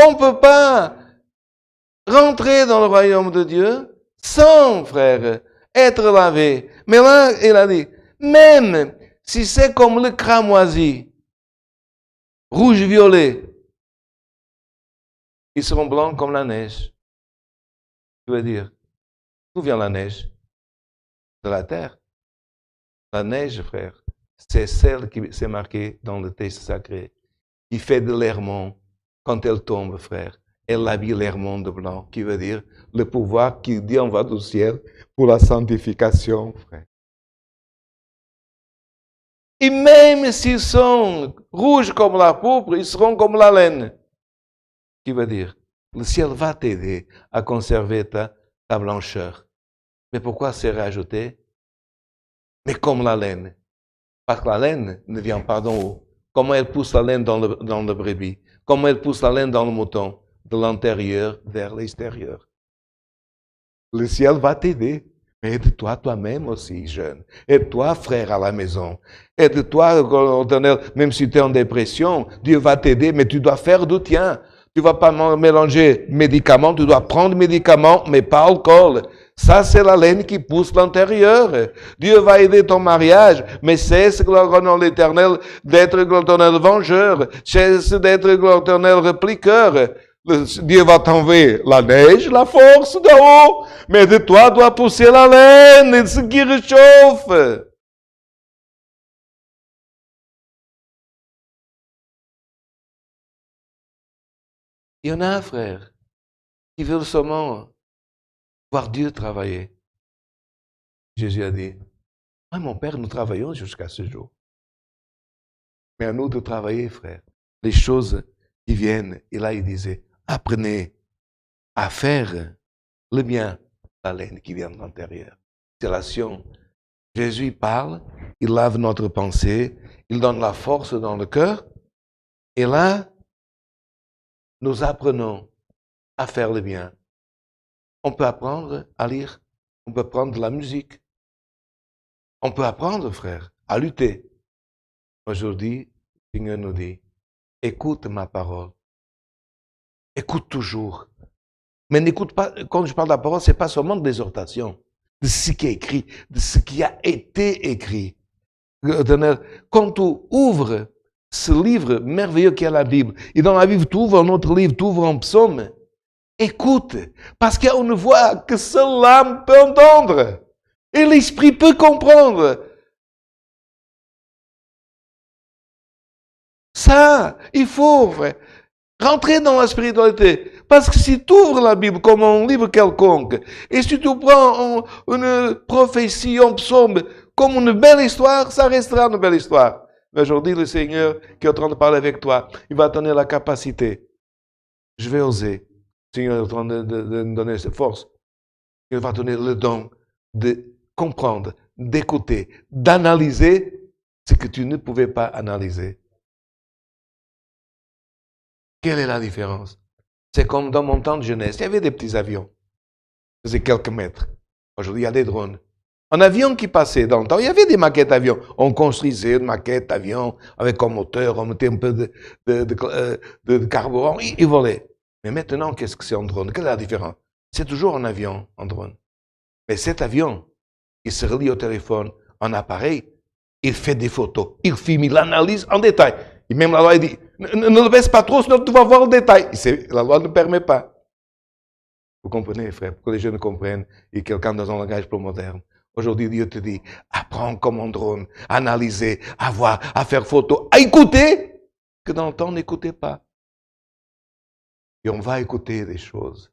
On ne peut pas rentrer dans le royaume de Dieu sans, frère, être lavé. Mais là, il a dit, même si c'est comme le cramoisi, rouge-violet, ils seront blancs comme la neige. Je veux dire, d'où vient la neige? De la terre. La neige, frère, c'est celle qui s'est marquée dans le texte sacré, qui fait de l'hermon. Quand elle tombe, frère, elle habille l'hermon de blanc, qui veut dire le pouvoir qui dit en va du ciel pour la sanctification, frère. Et même s'ils sont rouges comme la pourpre, ils seront comme la laine. Qui veut dire, le ciel va t'aider à conserver ta blancheur. Mais pourquoi c'est rajouté? Mais comme la laine. Parce que la laine ne vient pas d'en haut. Comment elle pousse la laine dans le brebis? Comment elle pousse la laine dans le mouton? De l'intérieur vers l'extérieur. Le ciel va t'aider. Mais aide-toi toi-même aussi, jeune. Aide-toi, frère, à la maison. Aide-toi, même si tu es en dépression, Dieu va t'aider, mais tu dois faire du tien. Tu ne vas pas mélanger médicaments, tu dois prendre médicaments, mais pas alcool. Ça, c'est la laine qui pousse l'intérieur. Dieu va aider ton mariage, mais cesse, gloire en l'Éternel, d'être l'Éternel vengeur. Cesse d'être l'Éternel répliqueur. Dieu va t'enlever la neige, la force de haut, mais de toi doit pousser la laine, ce qui réchauffe. Il y en a, frère, qui veulent seulement voir Dieu travailler. Jésus a dit, moi, mon Père, nous travaillons jusqu'à ce jour. Mais à nous de travailler, frère, les choses qui viennent. Et là, il disait, apprenez à faire le bien, la laine qui vient de l'intérieur. C'est l'action. Jésus parle, il lave notre pensée, il donne la force dans le cœur. Et là, nous apprenons à faire le bien. On peut apprendre à lire, on peut apprendre de la musique. On peut apprendre, frère, à lutter. Aujourd'hui, le Seigneur nous dit, écoute ma parole. Écoute toujours. Mais n'écoute pas, quand je parle de la parole, c'est pas seulement de l'exhortation, de ce qui est écrit, de ce qui a été écrit. Quand tu ouvres ce livre merveilleux qu'est la Bible, et dans la Bible, tu ouvres un autre livre, tu ouvres un psaume, écoute, parce qu'il y a une voix que seule l'âme peut entendre, et l'esprit peut comprendre. Ça, il faut, frère, rentrer dans la spiritualité. Parce que si tu ouvres la Bible comme un livre quelconque, et si tu prends une prophétie, un psaume, comme une belle histoire, ça restera une belle histoire. Mais aujourd'hui, le Seigneur qui est en train de parler avec toi, il va te donner la capacité. Je vais oser. Le Seigneur est en train de nous donner cette force. Il va te donner le don de comprendre, d'écouter, d'analyser ce que tu ne pouvais pas analyser. Quelle est la différence? C'est comme dans mon temps de jeunesse, il y avait des petits avions. Ils faisaient quelques mètres. Aujourd'hui, il y a des drones. Un avion qui passait dans le temps, il y avait des maquettes d'avions. On construisait une maquette d'avion avec un moteur, on mettait un peu de carburant, il volait. Mais maintenant, qu'est-ce que c'est un drone? Quelle est la différence? C'est toujours un avion, un drone. Mais cet avion, il se relie au téléphone, un appareil, il fait des photos, il filme, il analyse en détail. Et même la loi dit, ne le baisse pas trop, sinon tu vas voir le détail. La loi ne permet pas. Vous comprenez, frère, pour que les jeunes comprennent, et quelqu'un dans un langage plus moderne. Aujourd'hui, Dieu te dit, apprends comme un drone, à analyser, à voir, à faire photo, à écouter, que dans le temps, on n'écoutait pas. Et on va écouter des choses.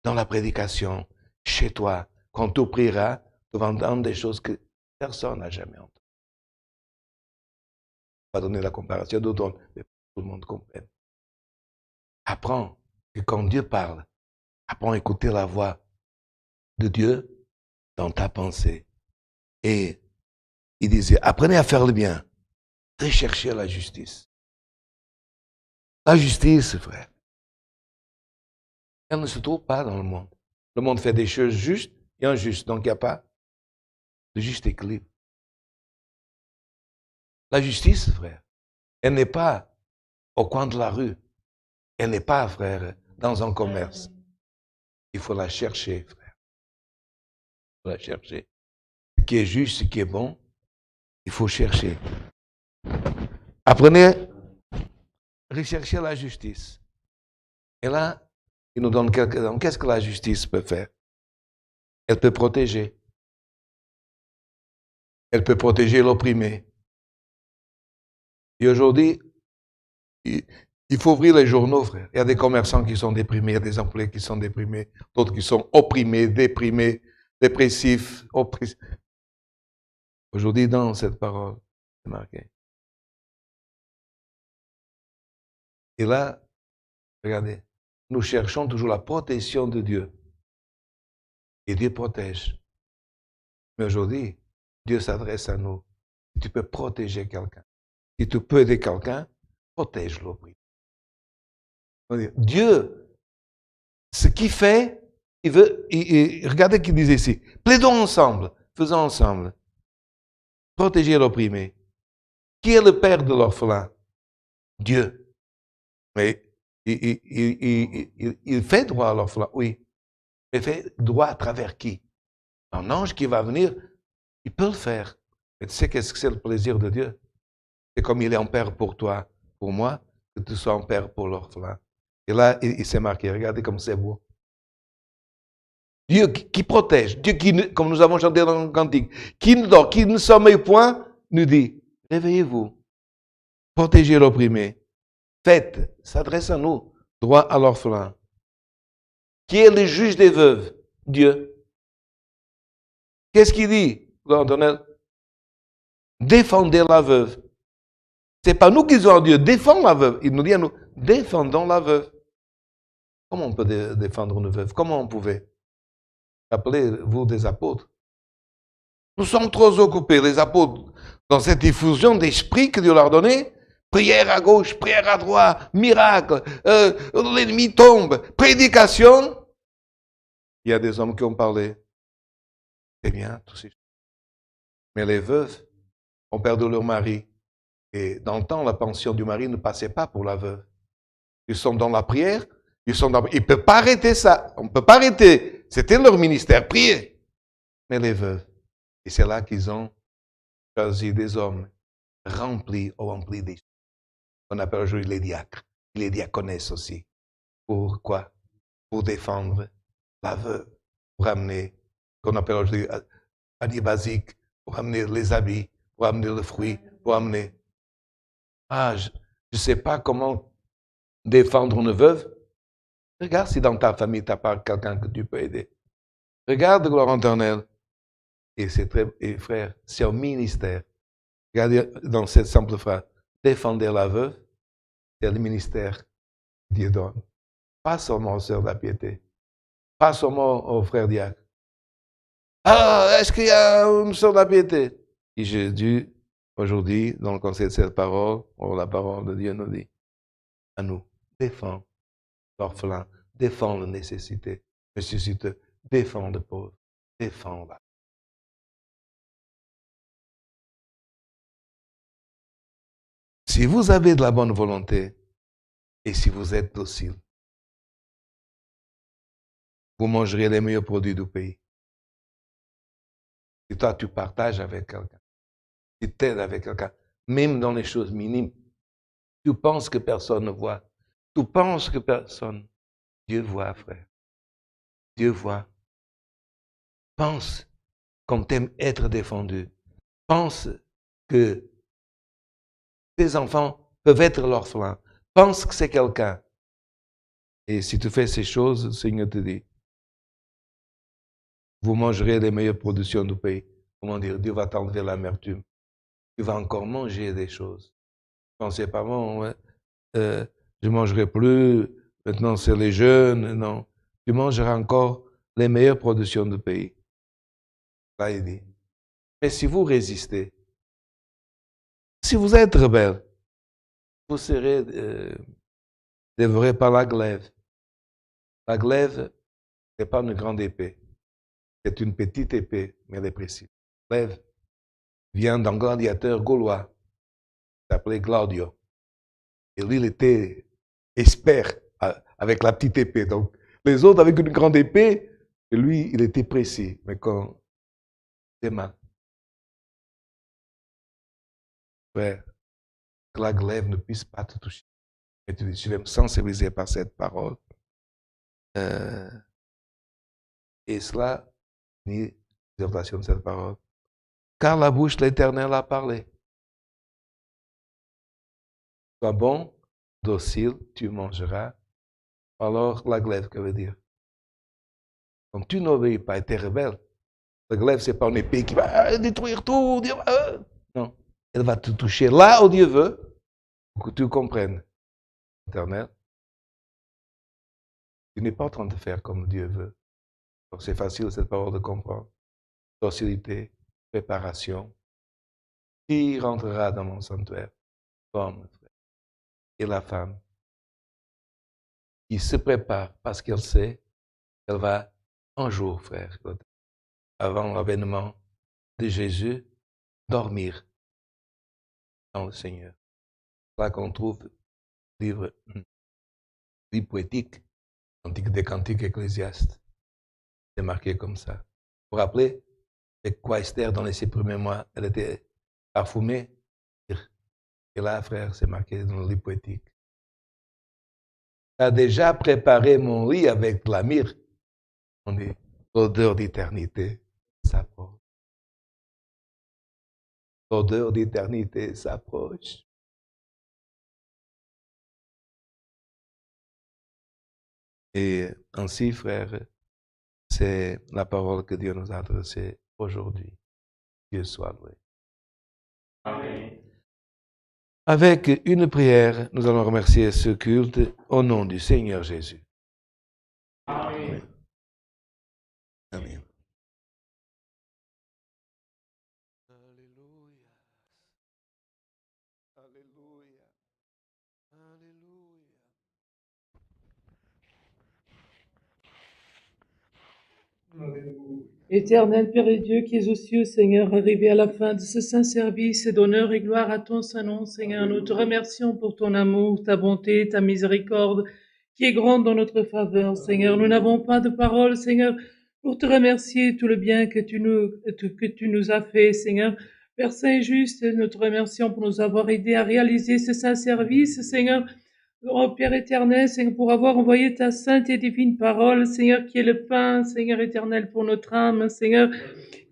Dans la prédication, chez toi, quand tu prieras, tu vas entendre des choses que personne n'a jamais entendues. pas donner la comparaison d'autres, mais tout le monde comprenne. Apprends que quand Dieu parle, apprends à écouter la voix de Dieu dans ta pensée. Et il disait, apprenez à faire le bien, recherchez la justice. La justice, frère, elle ne se trouve pas dans le monde. Le monde fait des choses justes et injustes, donc il n'y a pas de juste équilibre. La justice, frère, elle n'est pas au coin de la rue. Elle n'est pas, frère, dans un commerce. Il faut la chercher, frère. Il faut la chercher. Ce qui est juste, ce qui est bon, il faut chercher. Apprenez à rechercher la justice. Et là, il nous donne quelques exemples. Qu'est-ce que la justice peut faire? Elle peut protéger. Elle peut protéger l'opprimé. Et aujourd'hui, il faut ouvrir les journaux, frère. Il y a des commerçants qui sont déprimés, il y a des employés qui sont déprimés, d'autres qui sont opprimés, déprimés, dépressifs, oppressés. Aujourd'hui, dans cette parole, c'est marqué. Et là, regardez, nous cherchons toujours la protection de Dieu. Et Dieu protège. Mais aujourd'hui, Dieu s'adresse à nous. Tu peux protéger quelqu'un. Si tu peux aider quelqu'un, protège l'opprimé. Dieu, ce qu'il fait, regardez ce qu'il disait ici. Plaidons ensemble, faisons ensemble. Protéger l'opprimé. Qui est le père de l'orphelin? Dieu. Mais il fait droit à l'orphelin, oui. Il fait droit à travers qui? Un ange qui va venir, il peut le faire. Mais tu sais qu'est-ce que c'est le plaisir de Dieu? C'est comme il est un père pour toi, pour moi, que tu sois un père pour l'orphelin. Et là, il s'est marqué. Regardez comme c'est beau. Dieu qui protège. Dieu qui, comme nous avons chanté dans le cantique, qui ne dort, qui ne sommeille point, nous dit, réveillez-vous. Protégez l'opprimé. Faites, s'adresse à nous, droit à l'orphelin. Qui est le juge des veuves? Dieu. Qu'est-ce qu'il dit, l'Antonel? Défendez la veuve. C'est pas nous qui disons à Dieu, défends la veuve. Il nous dit à nous, défendons la veuve. Comment on peut défendre une veuve? Comment on pouvait? Rappelez-vous des apôtres. Nous sommes trop occupés, les apôtres, dans cette diffusion d'esprit que Dieu leur a donné. Prière à gauche, prière à droite, miracle, l'ennemi tombe, prédication. Il y a des hommes qui ont parlé. C'est bien, tout ça. Mais les veuves ont perdu leur mari. Et dans le temps, la pension du mari ne passait pas pour la veuve. Ils sont dans la prière, ils ne peuvent pas arrêter ça. On ne peut pas arrêter. C'était leur ministère, prier. Mais les veuves, et c'est là qu'ils ont choisi des hommes remplis des... On appelle aujourd'hui les diacres, les diaconesses aussi. Pourquoi? Pour défendre la veuve, pour amener, qu'on appelle aujourd'hui panier basique, pour amener les habits, pour amener le fruit, pour amener... Ah, je ne sais pas comment défendre une veuve. Regarde si dans ta famille, tu n'as pas quelqu'un que tu peux aider. Regarde, gloire éternelle. Et frère, c'est un ministère. Regardez dans cette simple phrase. Défendre la veuve, c'est le ministère que Dieu donne. Pas seulement aux sœurs de la piété. Pas seulement aux frères diacres. Ah, est-ce qu'il y a une sœur de la piété? Et j'ai dû, aujourd'hui, dans le conseil de cette parole, la parole de Dieu nous dit, à nous, défends l'orphelin, défends le nécessiteux, défends le pauvre, défends la. Si vous avez de la bonne volonté et si vous êtes docile, vous mangerez les meilleurs produits du pays. Si toi, tu partages avec quelqu'un, tu t'aides avec quelqu'un, même dans les choses minimes, tu penses que personne ne voit. Tu penses que personne. Dieu voit, frère. Dieu voit. Pense qu'on t'aime être défendu. Pense que tes enfants peuvent être l'orphelin. Pense que c'est quelqu'un. Et si tu fais ces choses, le Seigneur te dit, vous mangerez les meilleures productions du pays. Comment dire, Dieu va t'enlever l'amertume. Tu vas encore manger des choses. pensais pas, bon, ouais, je mangerai plus, maintenant c'est les jeunes, non. Tu mangeras encore les meilleures productions du pays. Là, il dit. Mais si vous résistez, si vous êtes rebelle, vous serez dévoré par la glaive. La glaive, ce n'est pas une grande épée. C'est une petite épée, mais elle est précise. La glaive vient d'un gladiateur gaulois qui s'appelait Claudio. Et lui, il était expert avec la petite épée. Donc, les autres avec une grande épée, et lui, il était précis. Mais quand c'est mal, frère, que la glaive ne puisse pas te toucher. Et tu dis, je vais me sensibiliser par cette parole. Et cela, ni l'exhortation de cette parole. Car la bouche de l'Éternel a parlé. Sois bon, docile, tu mangeras. Alors, la glaive, que veut dire? Quand tu n'obéis pas et tu es rebelle, la glaive, ce n'est pas une épée qui va détruire tout. Non, elle va te toucher là où Dieu veut, pour que tu comprennes. Éternel, tu n'es pas en train de faire comme Dieu veut. Donc, c'est facile, cette parole, de comprendre. Docilité, préparation. Qui rentrera dans mon sanctuaire? L'homme, frère. Et la femme, qui se prépare parce qu'elle sait qu'elle va un jour, frère, avant l'avènement de Jésus, dormir dans le Seigneur. C'est là qu'on trouve le livre poétique, Cantique des Cantiques Ecclésiastes. C'est marqué comme ça. Vous vous rappelez, avec quoi Esther, dans les 6 premiers mois, elle était parfumée. Et là, frère, c'est marqué dans le livre poétique. Tu as déjà préparé mon lit avec de la myrrhe. On dit, l'odeur d'éternité s'approche. L'odeur d'éternité s'approche. Et ainsi, frère, c'est la parole que Dieu nous a adressée aujourd'hui. Dieu soit loué. Amen. Avec une prière, nous allons remercier ce culte au nom du Seigneur Jésus. Amen. Amen. Alléluia. Alléluia. Alléluia. Éternel Père et Dieu qui es aux cieux, Seigneur, arrivé à la fin de ce saint service et d'honneur et gloire à ton saint nom, Seigneur, nous te remercions pour ton amour, ta bonté, ta miséricorde, qui est grande dans notre faveur, Seigneur. Nous n'avons pas de parole, Seigneur, pour te remercier tout le bien que tu nous as fait, Seigneur. Père Saint et juste, nous te remercions pour nous avoir aidés à réaliser ce saint service, Seigneur. Oh Père éternel, Seigneur, pour avoir envoyé ta sainte et divine parole, Seigneur, qui est le pain, Seigneur éternel, pour notre âme, Seigneur,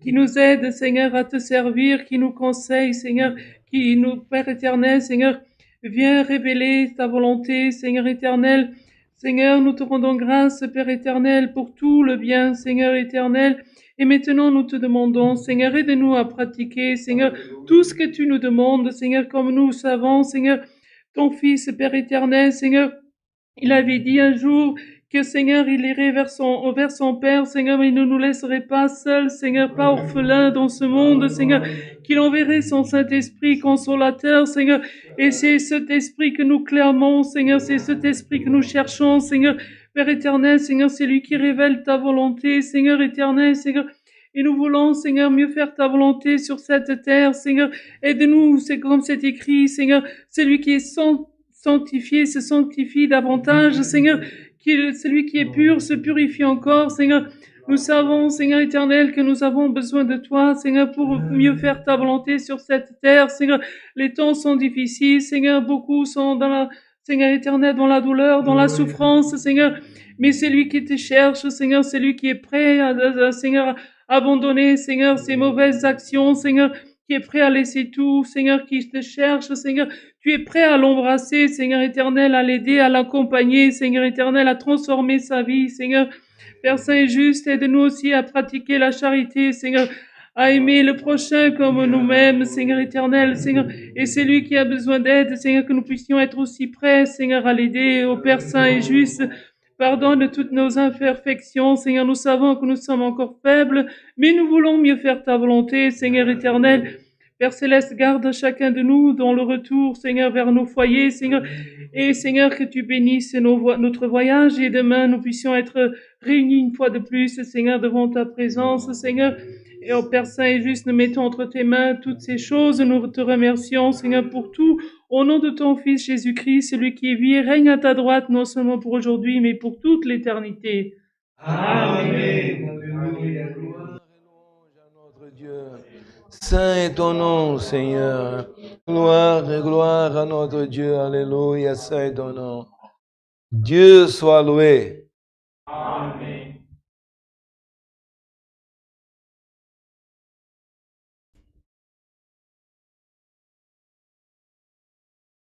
qui nous aide, Seigneur, à te servir, qui nous conseille, Seigneur, qui nous, Père éternel, Seigneur, viens révéler ta volonté, Seigneur éternel. Seigneur, nous te rendons grâce, Père éternel, pour tout le bien, Seigneur éternel. Et maintenant, nous te demandons, Seigneur, aide-nous à pratiquer, Seigneur, tout ce que tu nous demandes, Seigneur, comme nous savons, Seigneur, ton Fils, Père éternel, Seigneur, il avait dit un jour que, Seigneur, il irait vers son Père, Seigneur, mais il ne nous laisserait pas seuls, Seigneur, pas orphelins dans ce monde, Seigneur, qu'il enverrait son Saint-Esprit consolateur, Seigneur, et c'est cet esprit que nous clamons, Seigneur, c'est cet esprit que nous cherchons, Seigneur, Père éternel, Seigneur, c'est lui qui révèle ta volonté, Seigneur éternel, Seigneur. Et nous voulons, Seigneur, mieux faire ta volonté sur cette terre, Seigneur. Aide-nous, c'est comme c'est écrit, Seigneur. Celui qui est sanctifié se sanctifie davantage, Seigneur. Celui qui est pur se purifie encore, Seigneur. Nous savons, Seigneur éternel, que nous avons besoin de toi, Seigneur, pour mieux faire ta volonté sur cette terre, Seigneur. Les temps sont difficiles, Seigneur. Beaucoup sont Seigneur éternel, dans la douleur, dans la souffrance, Seigneur. Mais c'est lui qui te cherche, Seigneur. C'est lui qui est prêt Seigneur, abandonner, Seigneur, ses mauvaises actions, Seigneur, qui est prêt à laisser tout, Seigneur, qui te cherche, Seigneur. Tu es prêt à l'embrasser, Seigneur éternel, à l'aider, à l'accompagner, Seigneur éternel, à transformer sa vie, Seigneur. Père Saint et juste, aide-nous aussi à pratiquer la charité, Seigneur, à aimer le prochain comme nous-mêmes, Seigneur éternel, Seigneur, et c'est lui qui a besoin d'aide, Seigneur, que nous puissions être aussi prêts, Seigneur, à l'aider, au Père Saint et Juste. Pardonne toutes nos imperfections, Seigneur, nous savons que nous sommes encore faibles, mais nous voulons mieux faire ta volonté, Seigneur éternel. Père Céleste, garde chacun de nous dans le retour, Seigneur, vers nos foyers, Seigneur, et Seigneur, que tu bénisses notre voyage, et demain nous puissions être réunis une fois de plus, Seigneur, devant ta présence, Seigneur. Et au Père Saint et Juste, nous mettons entre tes mains toutes ces choses. Nous te remercions, Seigneur, pour tout. Au nom de ton Fils Jésus-Christ, celui qui vit et règne à ta droite, non seulement pour aujourd'hui, mais pour toute l'éternité. Amen. Alléluia, gloire et louange à notre Dieu. Saint est ton nom, Seigneur. Gloire et gloire à notre Dieu. Alléluia, saint est ton nom. Dieu soit loué. Amen.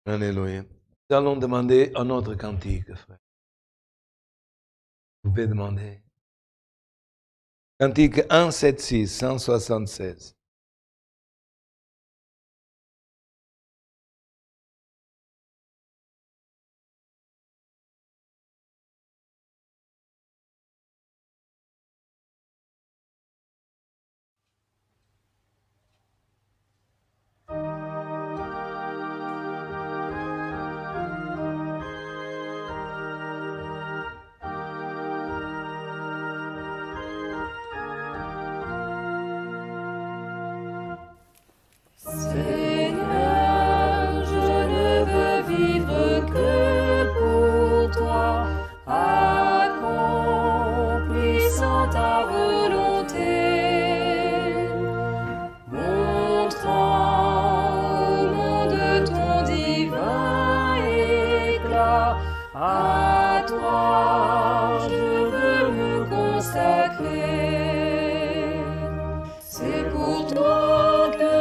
Alléluia. Nous allons demander un autre cantique, frère. Vous pouvez demander. Cantique 176, 176. Seigneur, je ne veux vivre que pour toi, accomplissant ta volonté, montrant au monde ton divin éclat. À toi, je veux me consacrer. C'est pour toi que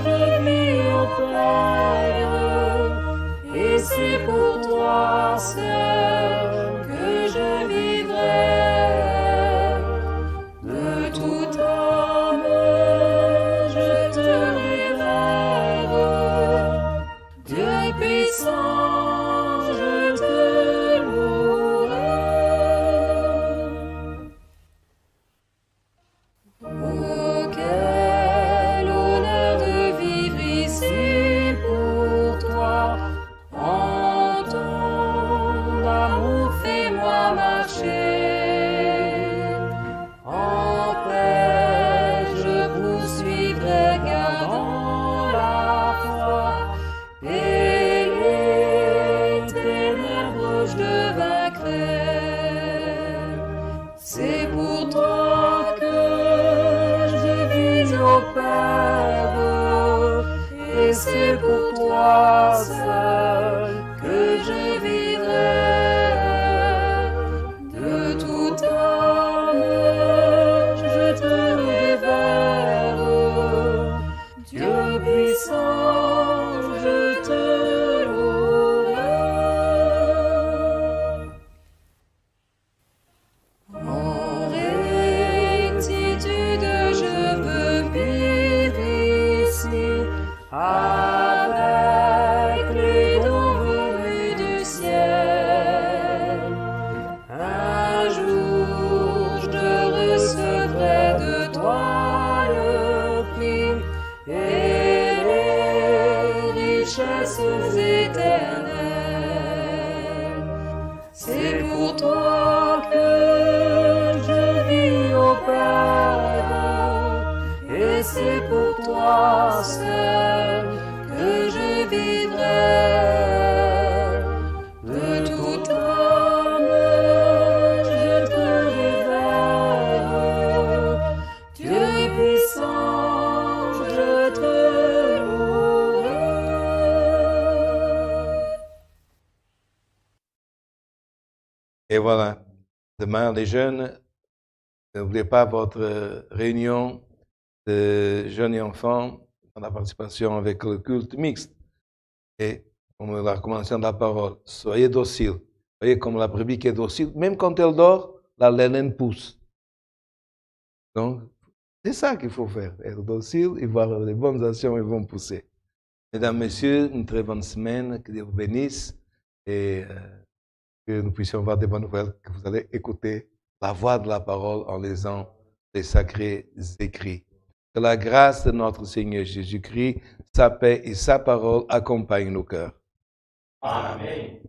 je vis au Père, et c'est pour toi seul que je vivrai. De toute âme, je te révère. Dieu puissant, je te louerai. Oh, quel honneur de vivre ici pour toi. En ton amour, fais-moi marcher. En paix, je poursuivrai gardant la foi. Et les ténèbres, je te vaincrai. C'est pour toi que je vis au Père, et c'est pour toi seul que je vivrai. De toute âme, je te révère. Dieu puissant, je te louerai. En rectitude, je veux vivre ici, avec les dons venus du ciel. Un jour, je recevrai de toi le prix et les richesses éternelles. C'est pour toi que je vis au Père, et c'est pour toi seul que je vivrai. De toute âme, je te révère. Dieu puissant, je te louerai. Et voilà. Demain, les jeunes, n'oubliez pas votre réunion de jeunes et enfants dans la participation avec le culte mixte. Et comme la recommandation de la parole, soyez dociles. Voyez comme la brebis qui est docile, même quand elle dort, la laine pousse. Donc, C'est ça qu'il faut faire. Être docile et voir les bonnes actions, ils vont pousser. Mesdames, Messieurs, une très bonne semaine. Que Dieu vous bénisse et que nous puissions avoir des bonnes nouvelles, que vous allez écouter la voix de la parole en lisant les sacrés écrits. Que la grâce de notre Seigneur Jésus-Christ, sa paix et sa parole accompagnent nos cœurs. Amen.